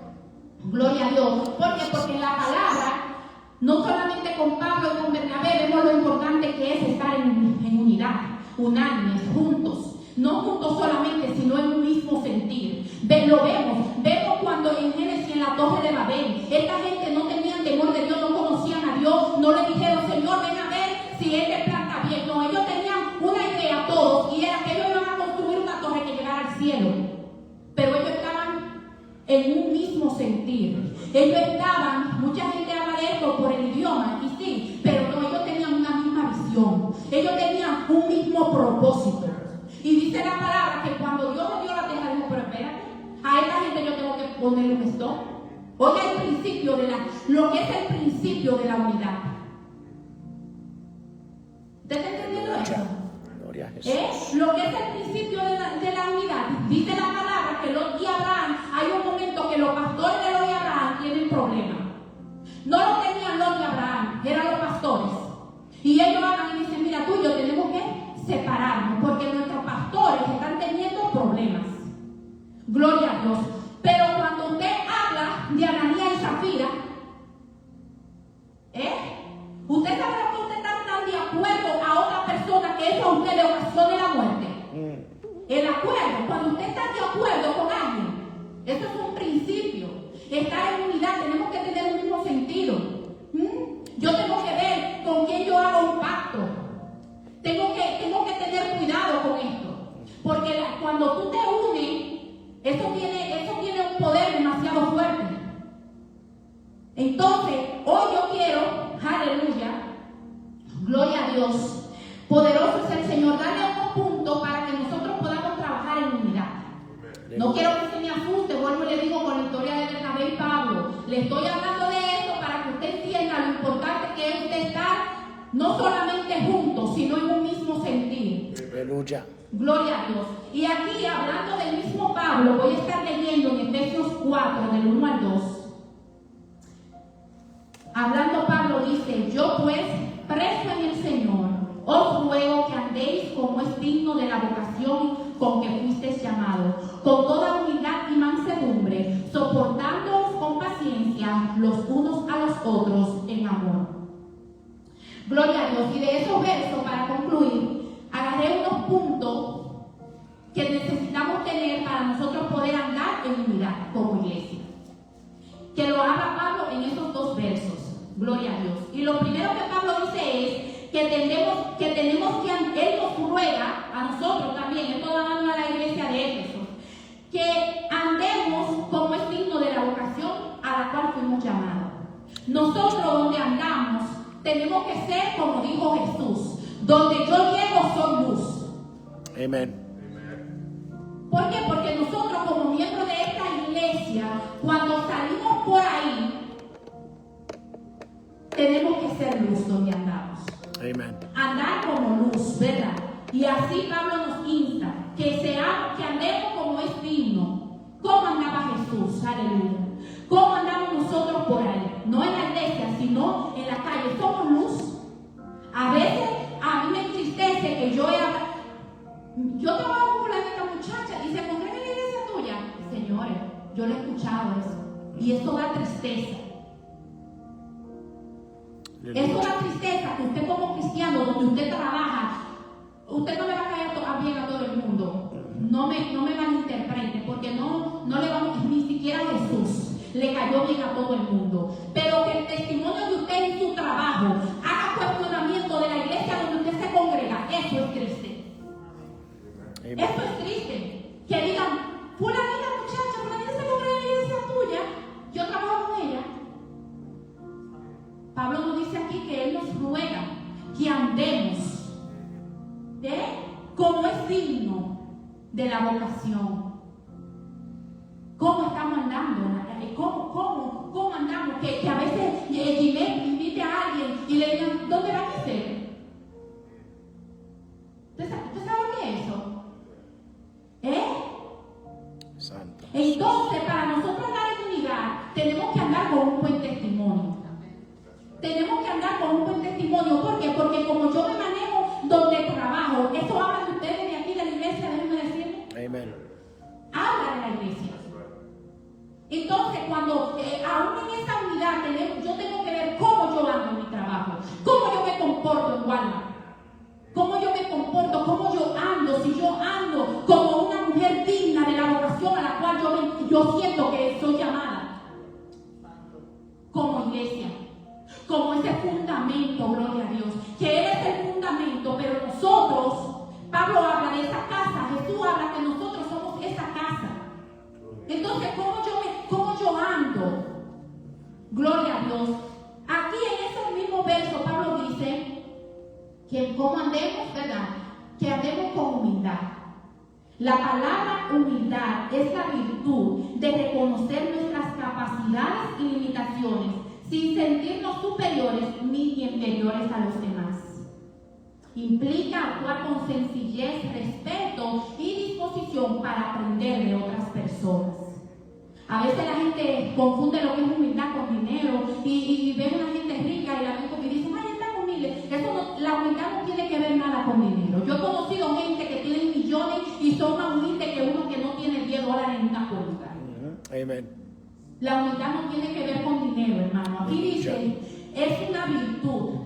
Gloria a Dios. ¿Por qué? Porque en la palabra, no solamente con Pablo y con Bernabé, vemos lo importante que es estar en unidad, unánimes, juntos. No juntos solamente, sino en un mismo sentir. Lo vemos cuando en Génesis, en la torre de Babel, esta gente no tenían temor de Dios, no conocían a Dios, no le dijeron, Señor, ven a ver si este plan está bien. No, ellos tenían una idea todos, y era que ellos iban a construir una torre que llegara al cielo. Pero ellos estaban en un mismo sentir. Ellos estaban, mucha gente habla de esto por el idioma, y sí, pero no, ellos tenían una misma visión. Ellos tenían un mismo propósito. Y dice la palabra que cuando Dios me dio la tierra, dijo, pero espérate, a esta gente yo tengo que ponerle un stop. Oiga el principio lo que es el principio de la unidad. ¿Usted está entendiendo eso? Gloria a Jesús. Lo que es el principio de la unidad. Dice la palabra que Lot y Abraham, hay un momento que los pastores de Lot y Abraham tienen problemas. No lo tenían Lot y Abraham, eran los pastores. Y ellos hablan y dicen, mira, tú y yo tenemos que separarnos, porque nuestros pastores están teniendo problemas. Gloria a Dios. Pero cuando usted habla de Ananías y Zafira, usted sabe lo que usted está tan de acuerdo a otra persona que eso a usted le ocasione la muerte. El acuerdo, cuando usted está de acuerdo con alguien, eso es un principio. Estar en unidad, tenemos que tener un mismo sentido. Yo tengo que ver con quién yo hago un pacto. Tengo que tener cuidado con esto, porque cuando tú te unes, eso tiene un poder demasiado fuerte. Entonces, hoy yo quiero, aleluya, gloria a Dios, poderoso es el Señor, darle unos puntos para que nosotros podamos trabajar en unidad. No quiero que se me asuste, vuelvo y le digo con la historia de Bernabé y Pablo. Le estoy hablando de esto para que usted entienda lo importante que es usted estar no solamente juntos, sino en un mismo sentir. Aleluya. Gloria a Dios. Y aquí, hablando del mismo Pablo, voy a estar leyendo en Efesios 4, del 1 al 2. Hablando Pablo dice, yo pues, preso en el Señor, os ruego que andéis como es digno de la vocación con que fuisteis llamados, con toda humildad y mansedumbre, soportándoos con paciencia los unos a los otros en amor. Gloria a Dios. Y de esos versos, para concluir, agarré unos puntos que necesitamos tener para nosotros poder andar en unidad como iglesia. Que lo habla Pablo en esos dos versos. Gloria a Dios. Y lo primero que Pablo dice es que tenemos que, él nos ruega a nosotros también, esto hablando a la iglesia de Éfeso, que andemos como es digno de la vocación a la cual fuimos llamados. Nosotros donde andamos tenemos que ser como dijo Jesús: donde yo llego soy luz. Amen. ¿Por qué? Porque nosotros como miembros de esta iglesia, cuando salimos por ahí, tenemos que ser luz donde andamos. Amen. Andar como luz, ¿verdad? Y así Pablo nos insta que andemos como es digno. ¿Cómo andaba Jesús? Aleluya. ¿Cómo andamos nosotros por ahí? No en la iglesia, sino en la calle. Somos luz. A veces a mí me entristece que yo trabajo con esta muchacha y se congrega en la iglesia tuya. Señores, yo le he escuchado eso. Y eso da tristeza. Eso da tristeza que usted como cristiano, donde usted trabaja, usted no le va a caer bien a todo el mundo. No me malinterprete, porque no le vamos, ni siquiera a Jesús le cayó bien a todo el mundo. Pero que el testimonio de usted en su trabajo haga cuestionamiento de la iglesia donde usted se congrega, eso es triste. Amen. Eso es triste. Que digan, fulanita muchacha, fulanita se congrega en la iglesia tuya, yo trabajo con ella. Pablo nos dice aquí que Él nos ruega que andemos como es digno de la vocación. ¿Cómo estamos andando en la calle? ¿Cómo andamos? Que a veces Ginette invite a alguien y le digan, ¿dónde va a ser? ¿Usted sabe lo que es eso? Santo. Entonces, para nosotros andar en unidad, tenemos que andar con un buen testimonio. Tenemos que andar con un buen testimonio. ¿Por qué? Porque como yo me manejo donde trabajo, esto habla de ustedes de aquí de la iglesia, déjenme decirle. Amen. Habla de la iglesia. Entonces, cuando aún en esa unidad yo tengo que ver cómo yo ando en mi trabajo, cómo yo me comporto en Walmart, cómo yo me comporto, cómo yo ando, si yo ando como una mujer digna de la vocación a la cual yo siento que soy llamada como iglesia. Como ese fundamento, gloria a Dios, que Él es el fundamento, pero nosotros, Pablo habla de esa casa, Jesús habla que nosotros somos esa casa. Entonces, ¿cómo yo ando? Gloria a Dios. Aquí en ese mismo verso, Pablo dice que cómo andemos, ¿verdad? Que andemos con humildad. La palabra humildad es la virtud de reconocer nuestras capacidades y limitaciones, sin sentirnos superiores ni inferiores a los demás. Implica actuar con sencillez, respeto y disposición para aprender de otras personas. A veces la gente confunde lo que es humildad con dinero y ve una gente rica y la ven como y dicen, ay, está humilde. La humildad no tiene que ver nada con dinero. Yo he conocido gente que tiene millones y son más humildes que uno que no tiene $10 en una cuenta. Amen. La humildad no tiene que ver con dinero, hermano. Aquí dice, es una virtud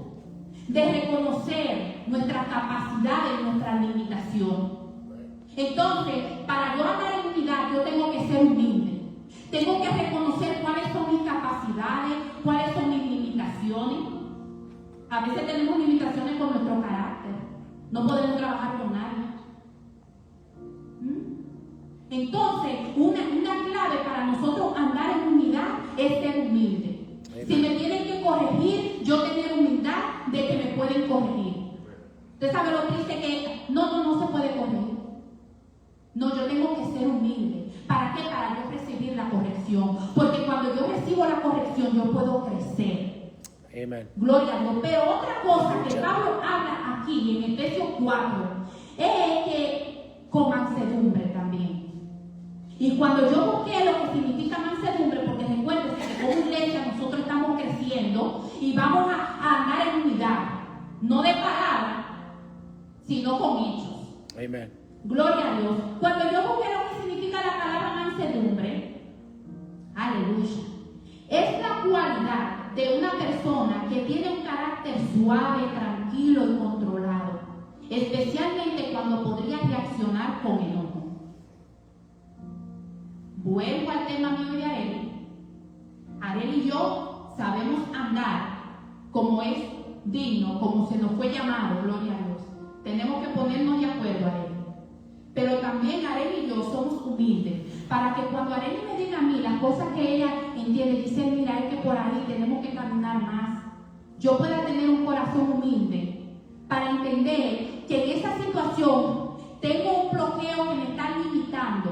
de reconocer nuestras capacidades, nuestras limitaciones. Entonces, para yo andar en unidad, yo tengo que ser humilde. Tengo que reconocer cuáles son mis capacidades, cuáles son mis limitaciones. A veces tenemos limitaciones con nuestro carácter. No podemos trabajar con nadie. Entonces, una clave para nosotros andar en unidad es ser humilde. Si me tienen que corregir, yo tener humildad de que me pueden corregir. ¿Usted sabe lo triste que es? No se puede corregir. No, yo tengo que ser humilde. ¿Para qué? Para yo recibir la corrección. Porque cuando yo recibo la corrección, yo puedo crecer. Amen. Gloria a Dios. Pero otra cosa que Pablo habla aquí en Efesios 4 es que con mansedumbre también. Y cuando yo busqué lo que significa mansedumbre, porque recuerden que como iglesia nosotros estamos creciendo y vamos a andar en unidad, no de palabra, sino con hechos. Amen. Gloria a Dios. Cuando yo busqué lo que significa la palabra mansedumbre, aleluya, es la cualidad de una persona que tiene un carácter suave, tranquilo y controlado, especialmente cuando podría reaccionar con enojo. Vuelvo al tema mío de Arely. Arely y yo sabemos andar como es digno, como se nos fue llamado, gloria a Dios. Tenemos que ponernos de acuerdo, Arely. Pero también Arely y yo somos humildes, para que cuando Arely me diga a mí las cosas que ella entiende, dice, mira, es que por ahí tenemos que caminar más, yo pueda tener un corazón humilde para entender que en esa situación tengo un bloqueo que me está limitando.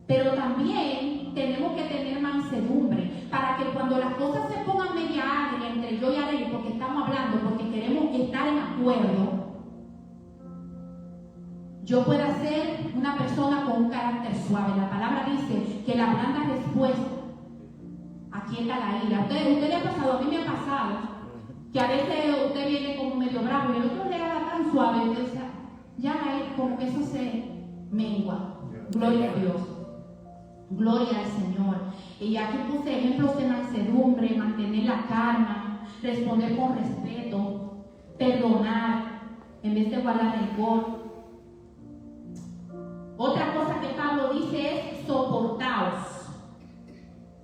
Pero también tenemos que tener mansedumbre para que cuando las cosas se pongan media agria entre yo y Arely, porque estamos hablando, porque queremos estar en acuerdo, yo pueda ser una persona con un carácter suave. La palabra dice que la blanda respuesta aquieta la ira. Usted le ha pasado, a mí me ha pasado, que a veces usted viene como medio bravo y el otro le habla tan suave, entonces ya como que eso se mengua. Gloria a Dios. Gloria al Señor. Y aquí puse ejemplos de mansedumbre, mantener la calma, responder con respeto, perdonar en vez de guardar rencor. Otra cosa que Pablo dice es soportaos.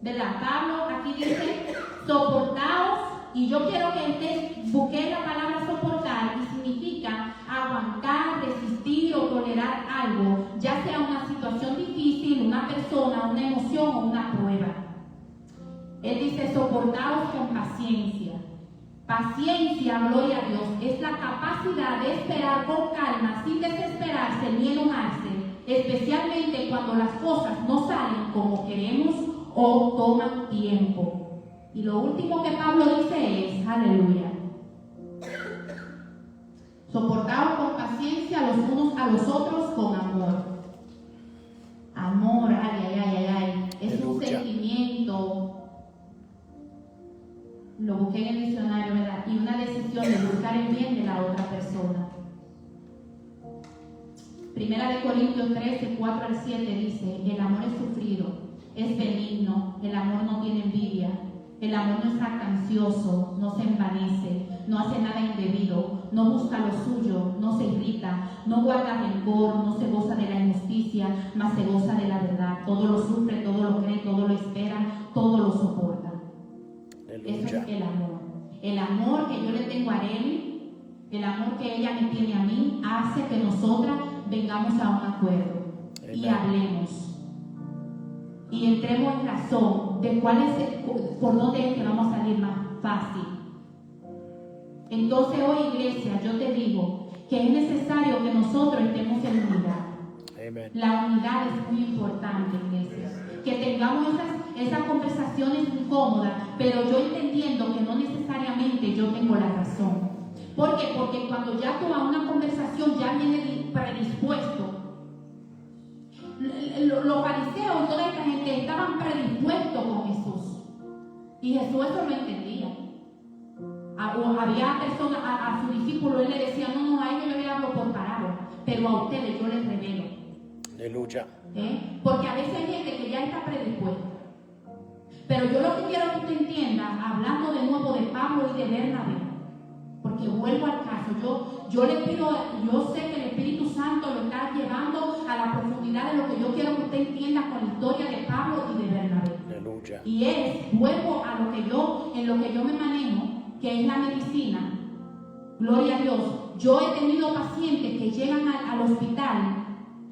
¿Verdad? Pablo aquí dice soportaos, y yo quiero que ustedes busquen la palabra soportar, y significa aguantar, resistir o tolerar algo, ya sea una situación difícil, una persona, una emoción o una prueba. Él dice soportaos con paciencia. Paciencia, gloria a Dios, es la capacidad de esperar con calma, sin desesperarse ni enojarse, especialmente cuando las cosas no salen como queremos o toman tiempo. Y lo último que Pablo dice es, aleluya, soportaos con paciencia los unos a los otros con amor. Amor, ay, es un sentimiento, lo busqué en el diccionario, ¿verdad? Y una decisión de buscar el bien de la otra persona. Primera de Corintios 13, 4 al 7 dice, el amor es sufrido, es benigno, el amor no tiene envidia, el amor no es jactancioso, no se envanece, no hace nada indebido, no busca lo suyo, no se irrita, no guarda rencor, no se goza de la injusticia, mas se goza de la verdad. Todo lo sufre, todo lo cree, todo lo espera, todo lo soporta. Eso es el amor. El amor que yo le tengo a Arely, el amor que ella me tiene a mí, hace que nosotras vengamos a un acuerdo. Amen. Y hablemos. Y entremos en razón de cuál es, por dónde es que vamos a salir más fácil. Entonces hoy, iglesia, yo te digo que es necesario que nosotros estemos en unidad. Amen. La unidad es muy importante, iglesia. Que tengamos esas conversaciones incómodas, pero yo entendiendo que no necesariamente yo tengo la razón. ¿Por qué? Porque cuando ya tú a una conversación ya viene predispuesto. Los fariseos y toda esta gente estaban predispuestos con Jesús. Y Jesús eso lo entendía. Había personas, a su discípulo, él le decía, no, a ellos yo le hablo por parábola, pero a ustedes yo les revelo. Aleluya. Porque a veces hay gente que ya está predispuesta. Pero yo lo que quiero que usted entienda, hablando de nuevo de Pablo y de Bernabé, porque vuelvo al caso, yo le pido, yo sé que el Espíritu Santo lo está llevando a la profundidad de lo que yo quiero que usted entienda con la historia de Pablo y de Bernabé. Aleluya. Y vuelvo a lo que en lo que yo me manejo, que es la medicina. Gloria a Dios. Yo he tenido pacientes que llegan al hospital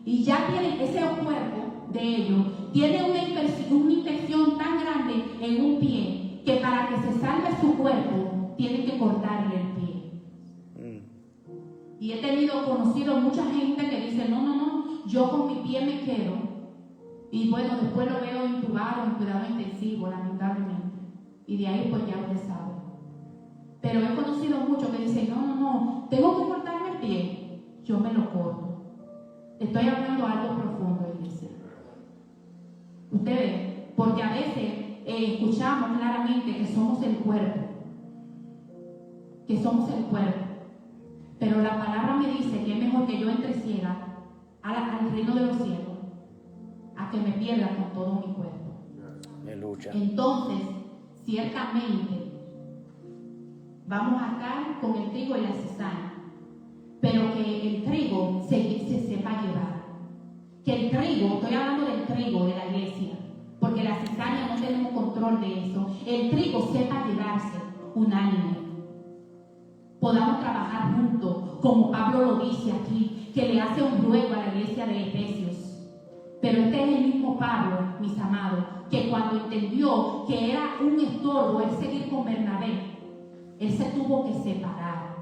y ya tienen ese cuerpo de ellos, tiene una infección tan grande en un pie que para que se salve su cuerpo tienen que cortarle el pie. Y he conocido mucha gente que dice, no, yo con mi pie me quedo. Y bueno, después lo veo intubado en cuidado intensivo, lamentablemente. Y de ahí pues ya usted sabe. Pero he conocido muchos que dicen, no, tengo que cortarme el pie. Yo me lo corto. Estoy hablando algo profundo, iglesia. Usted ve, porque a veces escuchamos claramente que somos el cuerpo. Que somos el cuerpo. Pero la palabra me dice que es mejor que yo entre ciega al reino de los cielos a que me pierda con todo mi cuerpo. Aleluya. Entonces, ciertamente, vamos a estar con el trigo y la cizaña, pero que el trigo se sepa llevar. Que el trigo, estoy hablando del trigo de la iglesia, porque la cizaña no tenemos control de eso. El trigo sepa llevarse unánime. Podamos trabajar juntos, como Pablo lo dice aquí, que le hace un ruego a la iglesia de Efesios. Pero este es el mismo Pablo, mis amados, que cuando entendió que era un estorbo el seguir con Bernabé, él se tuvo que separar.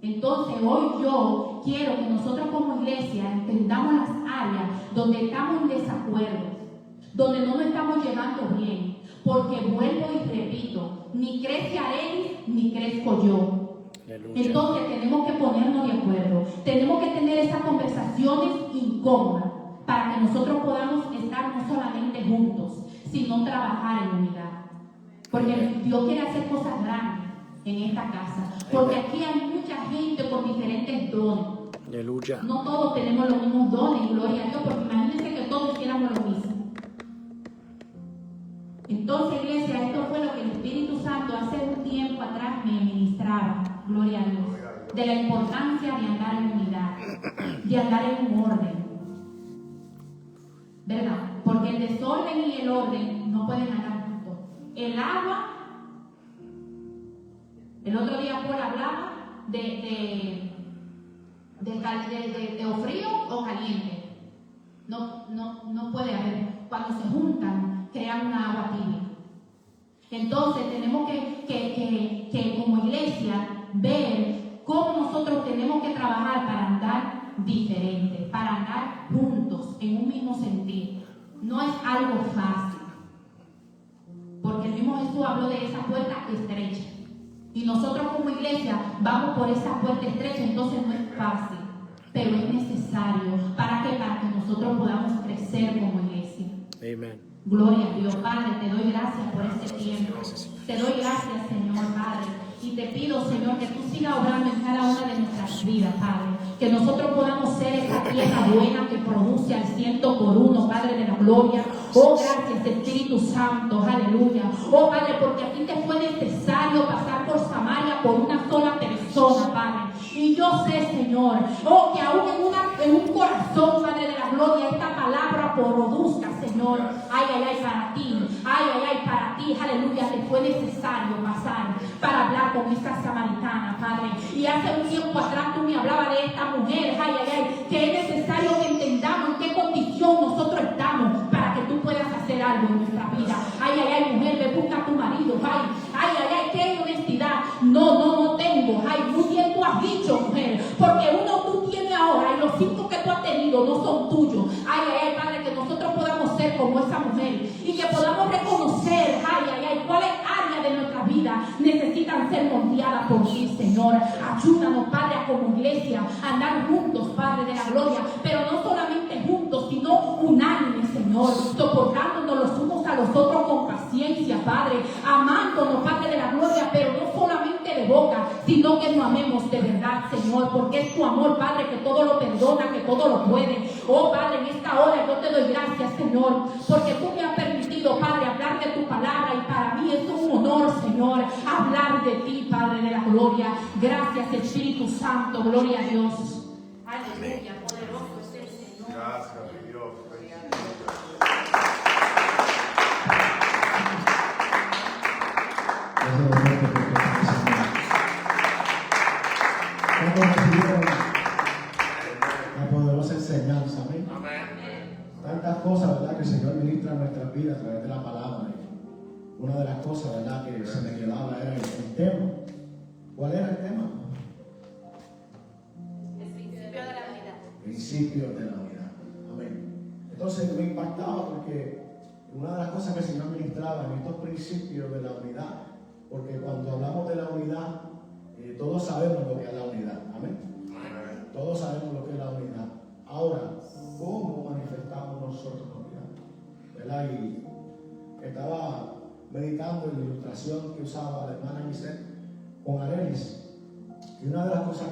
Entonces hoy yo quiero que nosotros como iglesia entendamos las áreas donde estamos en desacuerdo, donde no nos estamos llevando bien, porque vuelvo y repito, ni crece Arelis ni crezco yo. Aleluya. Entonces tenemos que ponernos de acuerdo, tenemos que tener esas conversaciones incómodas para que nosotros podamos estar no solamente juntos, sino trabajar en unidad. Porque Dios quiere hacer cosas grandes en esta casa, porque aquí hay mucha gente con diferentes dones. Aleluya. No todos tenemos los mismos dones, gloria a Dios, porque imagínense que todos hiciéramos lo mismo. Entonces, iglesia, esto fue lo que el Espíritu Santo hace un tiempo atrás me ministraba, gloria a Dios, de la importancia de andar en unidad, de andar en un orden, ¿verdad? Porque el desorden y el orden no pueden andar juntos. El agua, el otro día Paul hablaba de o frío o caliente. No puede haber. Cuando se juntan, crean una agua tibia. Entonces tenemos que como iglesia ver cómo nosotros tenemos que trabajar para andar diferente, para andar juntos en un mismo sentido. No es algo fácil, porque el mismo Jesús habló de esa puerta estrecha y nosotros como iglesia vamos por esa puerta estrecha, entonces no es fácil, pero es necesario. ¿Para qué? Para que nosotros podamos crecer como iglesia. Amén. Gloria a Dios, Padre, te doy gracias por este tiempo. Te doy gracias, Señor, Padre. Y te pido, Señor, que tú sigas obrando en cada una de nuestras vidas, Padre. Que nosotros podamos ser esa tierra buena que produce al 100%, Padre de la gloria. Oh, gracias, Espíritu Santo, aleluya. Oh, Padre, porque a ti te fue necesario pasar por Samaria por una sola persona, Padre. Y yo sé, Señor, oh, que aún en un corazón, Padre de la gloria, esta palabra produzca, Señor. Ay, ay, ay, para ti. Ay, ay, ay, para ti, aleluya, te fue necesario pasar para hablar con esta samaritana, Padre. Y hace un tiempo atrás tú me hablabas de esta mujer, ay, ay, ay, que es necesario que entendamos en qué condición nosotros estamos para que tú puedas hacer algo en nuestra vida. Ay, ay, ay, mujer, ve, busca a tu marido. Ay, ay, ay, ay, qué honestidad. No tengo. Ay, muy bien tú has dicho, mujer, porque uno tú tienes ahora y los 5 que tú has tenido no son tuyos. Ay, ay, ay, Padre, que nosotros podamos ser como esa mujer y que podamos reconocer, ay, ay, ay, cuáles áreas de nuestra vida necesitan ser moldeadas por ti, Señor. Ayúdanos, Padre, a como iglesia a andar juntos, Padre de la gloria, pero no solamente juntos, sino unánimes, Señor, soportándonos los unos a los otros con paciencia, Padre, amándonos, Padre de la gloria, pero no solamente de boca, sino que nos amemos de verdad, Señor, porque es tu amor, Padre, que todo lo perdona, que todo lo puede. Oh, Padre, en esta hora yo te doy gracias, Señor, porque tú me has permitido, Padre, hablar de tu palabra, y para mí es un honor, Señor, hablar de ti, Padre de la gloria. Gracias, Espíritu Santo, gloria a Dios. Aleluya, poderoso es el Señor. Gracias, Dios. ¿Cuántos recibieron la poderosa enseñanza? Amén. Tantas cosas, ¿verdad?, que el Señor ministra en nuestras vidas a través de la palabra. Una de las cosas, ¿verdad?, que se me quedaba era el tema. ¿Cuál era el tema? El principio de la unidad. Principio de la unidad. Amén. Entonces me impactaba porque una de las cosas que el Señor ministraba en estos principios de la unidad, porque cuando hablamos de la unidad, todos sabemos lo que es la unidad. Amén. Todos sabemos lo que es la unidad. Ahora, ¿cómo manifestamos nosotros la unidad? ¿Verdad? Y estaba meditando en la ilustración que usaba la hermana Giselle con Arelis. Y una de las cosas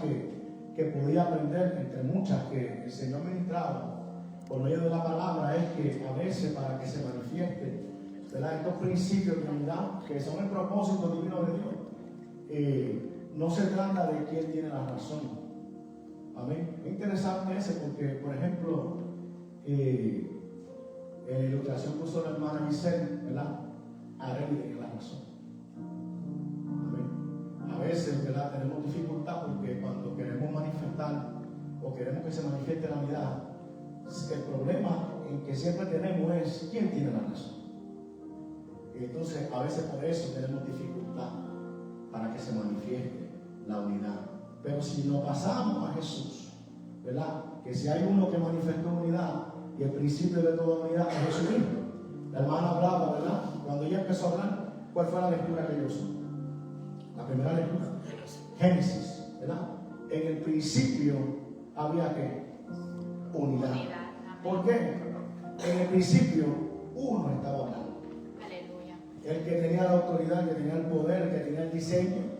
que podía aprender, entre muchas que el Señor ministraba por medio de la palabra, es que a veces para que se manifieste, ¿verdad?, estos principios de unidad, que son el propósito divino de Dios, no se trata de quién tiene la razón. Amén. Es interesante ese porque, por ejemplo, en la ilustración puso la hermana Giselle, ¿verdad? Arely tiene la razón. Amén. A veces, ¿verdad?, tenemos dificultad porque cuando queremos manifestar o queremos que se manifieste la unidad, el problema en que siempre tenemos es quién tiene la razón. Y entonces a veces por eso tenemos dificultad para que se manifieste la unidad. Pero si nos pasamos a Jesús, ¿verdad?, que si hay uno que manifestó unidad y el principio de toda unidad es Jesucristo. La hermana hablaba, ¿verdad?, cuando ella empezó a hablar, ¿cuál fue la lectura que yo usé? La primera lectura, Génesis, ¿verdad? En el principio había ¿qué? Unidad. ¿Por qué? En el principio uno estaba hablando. Aleluya. El que tenía la autoridad, el que tenía el poder, el que tenía el diseño.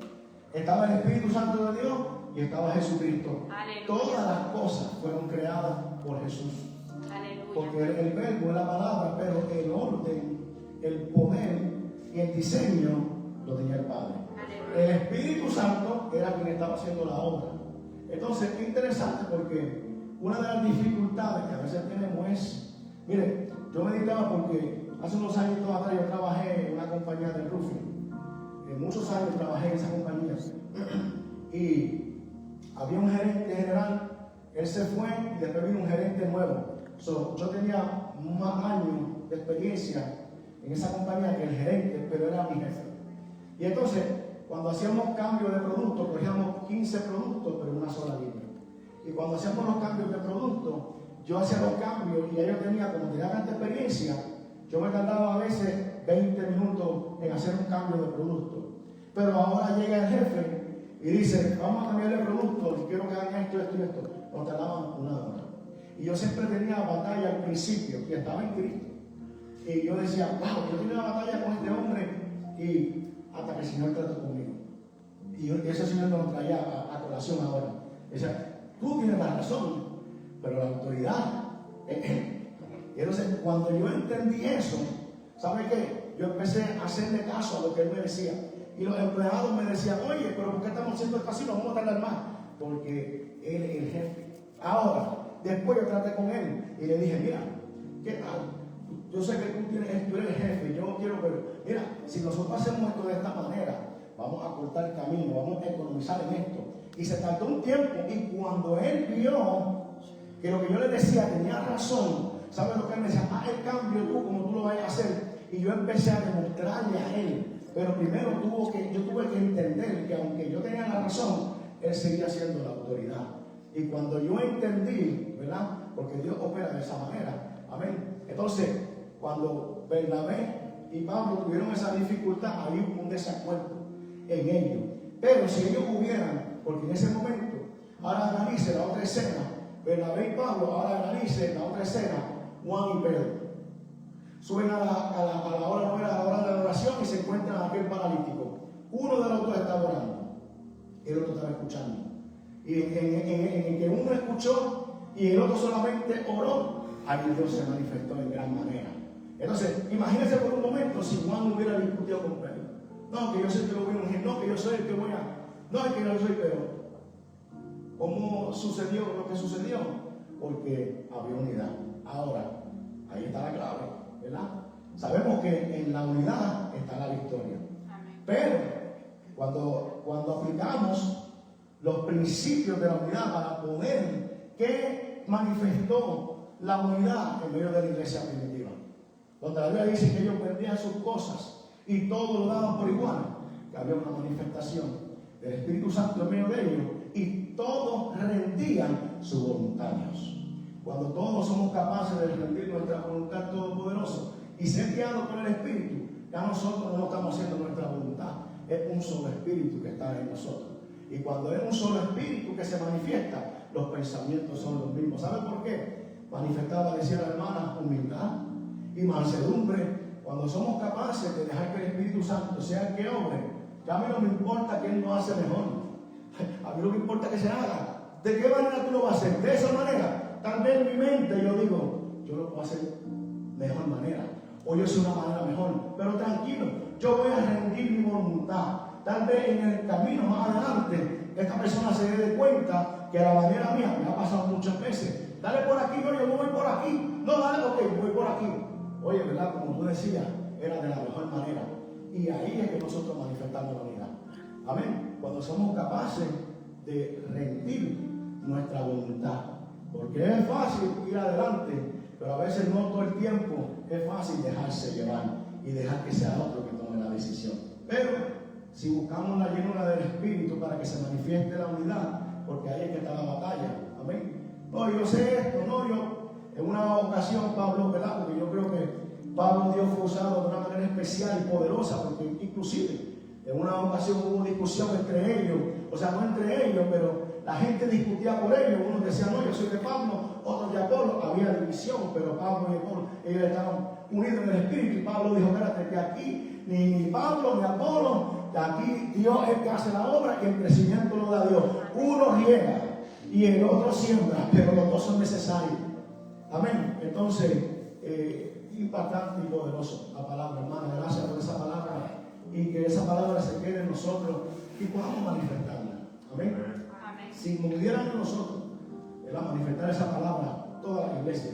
Estaba el Espíritu Santo de Dios y estaba Jesucristo. Aleluya. Todas las cosas fueron creadas por Jesús. Aleluya. Porque el verbo es la palabra, pero el orden, el poder y el diseño lo tenía el Padre. Aleluya. El Espíritu Santo era quien estaba haciendo la obra. Entonces es interesante porque una de las dificultades que a veces tenemos es, mire, yo meditaba porque hace unos años atrás yo trabajé en una compañía de roofing. Muchos años trabajé en esa compañía y había un gerente general, él se fue y después vino un gerente nuevo. Yo tenía más años de experiencia en esa compañía que el gerente, pero era mi jefe. Y entonces, cuando hacíamos cambios de producto, cogíamos 15 productos, pero en una sola línea. Y cuando hacíamos los cambios de producto, yo hacía los cambios y yo tenía, como tenía tanta experiencia, yo me tardaba a veces 20 minutos en hacer un cambio de producto. Pero ahora llega el jefe y dice, vamos a cambiar el producto, y quiero que hagan esto, esto y esto. Nos tardaban una hora. Y yo siempre tenía batalla al principio, que estaba en Cristo. Y yo decía, wow, yo tenía una batalla con este hombre, y hasta que el Señor trató conmigo. Y ese Señor me lo traía a colación ahora. Decía, tú tienes la razón, pero la autoridad es Él. Y entonces, cuando yo entendí eso, ¿sabe qué? Yo empecé a hacerle caso a lo que Él me decía. Y los empleados me decían, oye, pero ¿por qué estamos haciendo esto así? No vamos a tardar más. Porque Él es el jefe. Ahora, después yo traté con Él y le dije, mira, ¿qué tal? Yo sé que tú eres el jefe, yo quiero, pero mira, si nosotros hacemos esto de esta manera, vamos a cortar el camino, vamos a economizar en esto. Y se tardó un tiempo, y cuando Él vio que lo que yo le decía tenía razón, ¿sabes lo que Él me decía? Haz el cambio tú, como tú lo vayas a hacer. Y yo empecé a demostrarle a Él. Pero primero yo tuve que entender que aunque yo tenía la razón, Él seguía siendo la autoridad. Y cuando yo entendí, ¿verdad? Porque Dios opera de esa manera. Amén. Entonces, cuando Bernabé y Pablo tuvieron esa dificultad, había un desacuerdo en ellos. Pero si ellos hubieran, porque en ese momento, ahora analice la otra escena, Bernabé y Pablo, ahora analice la otra escena, Juan y Pedro. Suben a la hora novena, a la hora de la oración, y se encuentran a aquel paralítico. Uno de los dos estaba orando, el otro estaba escuchando. Y en que uno escuchó y el otro solamente oró, ahí Dios se manifestó en gran manera. Entonces, imagínense por un momento si Juan hubiera discutido con Pedro. No, que yo soy el que lo voy a ungir, no, que yo soy el que voy a... No, es que yo soy Pedro. ¿Cómo sucedió lo que sucedió? Porque había unidad. Ahora, ahí está la clave, ¿verdad? Sabemos que en la unidad está la victoria. Amén. Pero cuando aplicamos los principios de la unidad para poder que manifestó la unidad en medio de la iglesia primitiva, donde la Biblia dice que ellos perdían sus cosas y todo lo daban por igual, que había una manifestación del Espíritu Santo en medio de ellos y todos rendían su voluntad a Dios. Cuando todos somos capaces de rendir nuestra voluntad todopoderoso y ser guiados por el Espíritu, ya nosotros no estamos haciendo nuestra voluntad, es un solo Espíritu que está en nosotros. Y cuando es un solo Espíritu que se manifiesta, los pensamientos son los mismos. ¿Saben por qué? Manifestaba, decía la hermana, humildad y mansedumbre. Cuando somos capaces de dejar que el Espíritu Santo sea el que obre, ya a mí no me importa que Él lo hace mejor. A mí no me importa que se haga. ¿De qué manera tú lo vas a hacer? De esa manera. Tal vez en mi mente yo digo, yo lo puedo hacer mejor manera. O yo sé una manera mejor. Pero tranquilo, yo voy a rendir mi voluntad. Tal vez en el camino más adelante, esta persona se dé cuenta que la manera mía me ha pasado muchas veces. Dale por aquí, no, yo no voy por aquí. No, dale, ok, voy por aquí. Oye, ¿verdad? Como tú decías, era de la mejor manera. Y ahí es que nosotros manifestamos la unidad. Amén. Cuando somos capaces de rendir nuestra voluntad. Porque es fácil ir adelante, pero a veces no todo el tiempo es fácil dejarse llevar y dejar que sea otro que tome la decisión. Pero si buscamos la llenura del Espíritu para que se manifieste la unidad, porque ahí es que está la batalla. Amén. No, yo sé esto, no, yo. En una ocasión, Pablo, ¿verdad? Porque yo creo que Pablo Dios fue usado de una manera especial y poderosa, porque inclusive en una ocasión hubo discusión entre ellos, o sea, no entre ellos, pero la gente discutía por ellos. Uno decía, no, yo soy de Pablo, otros de Apolo. Había división, pero Pablo y Apolo, ellos estaban unidos en el Espíritu. Y Pablo dijo, espérate, que aquí ni Pablo ni Apolo, que aquí Dios es el que hace la obra y el crecimiento lo da Dios. Uno riega y el otro siembra, pero los dos son necesarios. Amén. Entonces, impactante y poderoso la palabra, hermana. Gracias por esa palabra y que esa palabra se quede en nosotros y podamos manifestarla. Amén. Si pudieran en nosotros manifestar esa palabra, toda la iglesia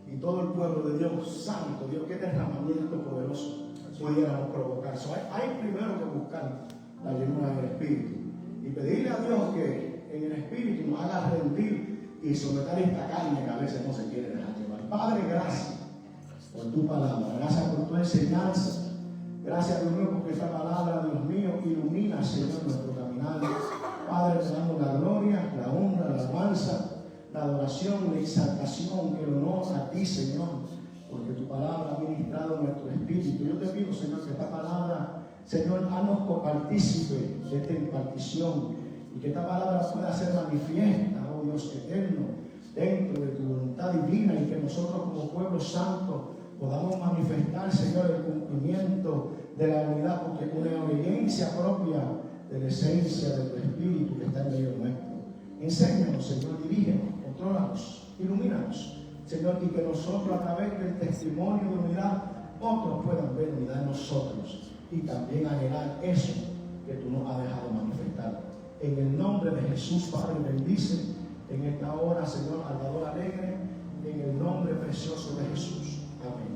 y todo el pueblo de Dios santo, Dios, qué derramamiento poderoso pudiéramos provocar. Hay primero que buscar la llenura del Espíritu y pedirle a Dios que en el Espíritu nos haga rendir y someter esta carne que a veces no se quiere dejar llevar. Padre, gracias por tu palabra, gracias por tu enseñanza. Gracias, Dios mío, porque esta palabra, Dios mío, ilumina, Señor, nuestro caminar. Padre, te damos la gloria, la honra, la alabanza, la adoración, la exaltación, el honor a ti, Señor, porque tu palabra ha ministrado nuestro espíritu. Yo te pido, Señor, que esta palabra, Señor, haznos copartícipe de esta impartición y que esta palabra pueda ser manifiesta, oh Dios eterno, dentro de tu voluntad divina y que nosotros como pueblo santo podamos manifestar, Señor, el cumplimiento de la unidad, porque una obediencia propia de la esencia de tu Espíritu que está en medio nuestro. Enséñanos, Señor, dirígenos, contrólanos, ilumínanos, Señor, y que nosotros a través del testimonio de unidad, otros puedan ver unidad en nosotros y también anhelar eso que tú nos has dejado manifestar. En el nombre de Jesús, Padre, bendice en esta hora, Señor, Salvador alegre, en el nombre precioso de Jesús. Amén.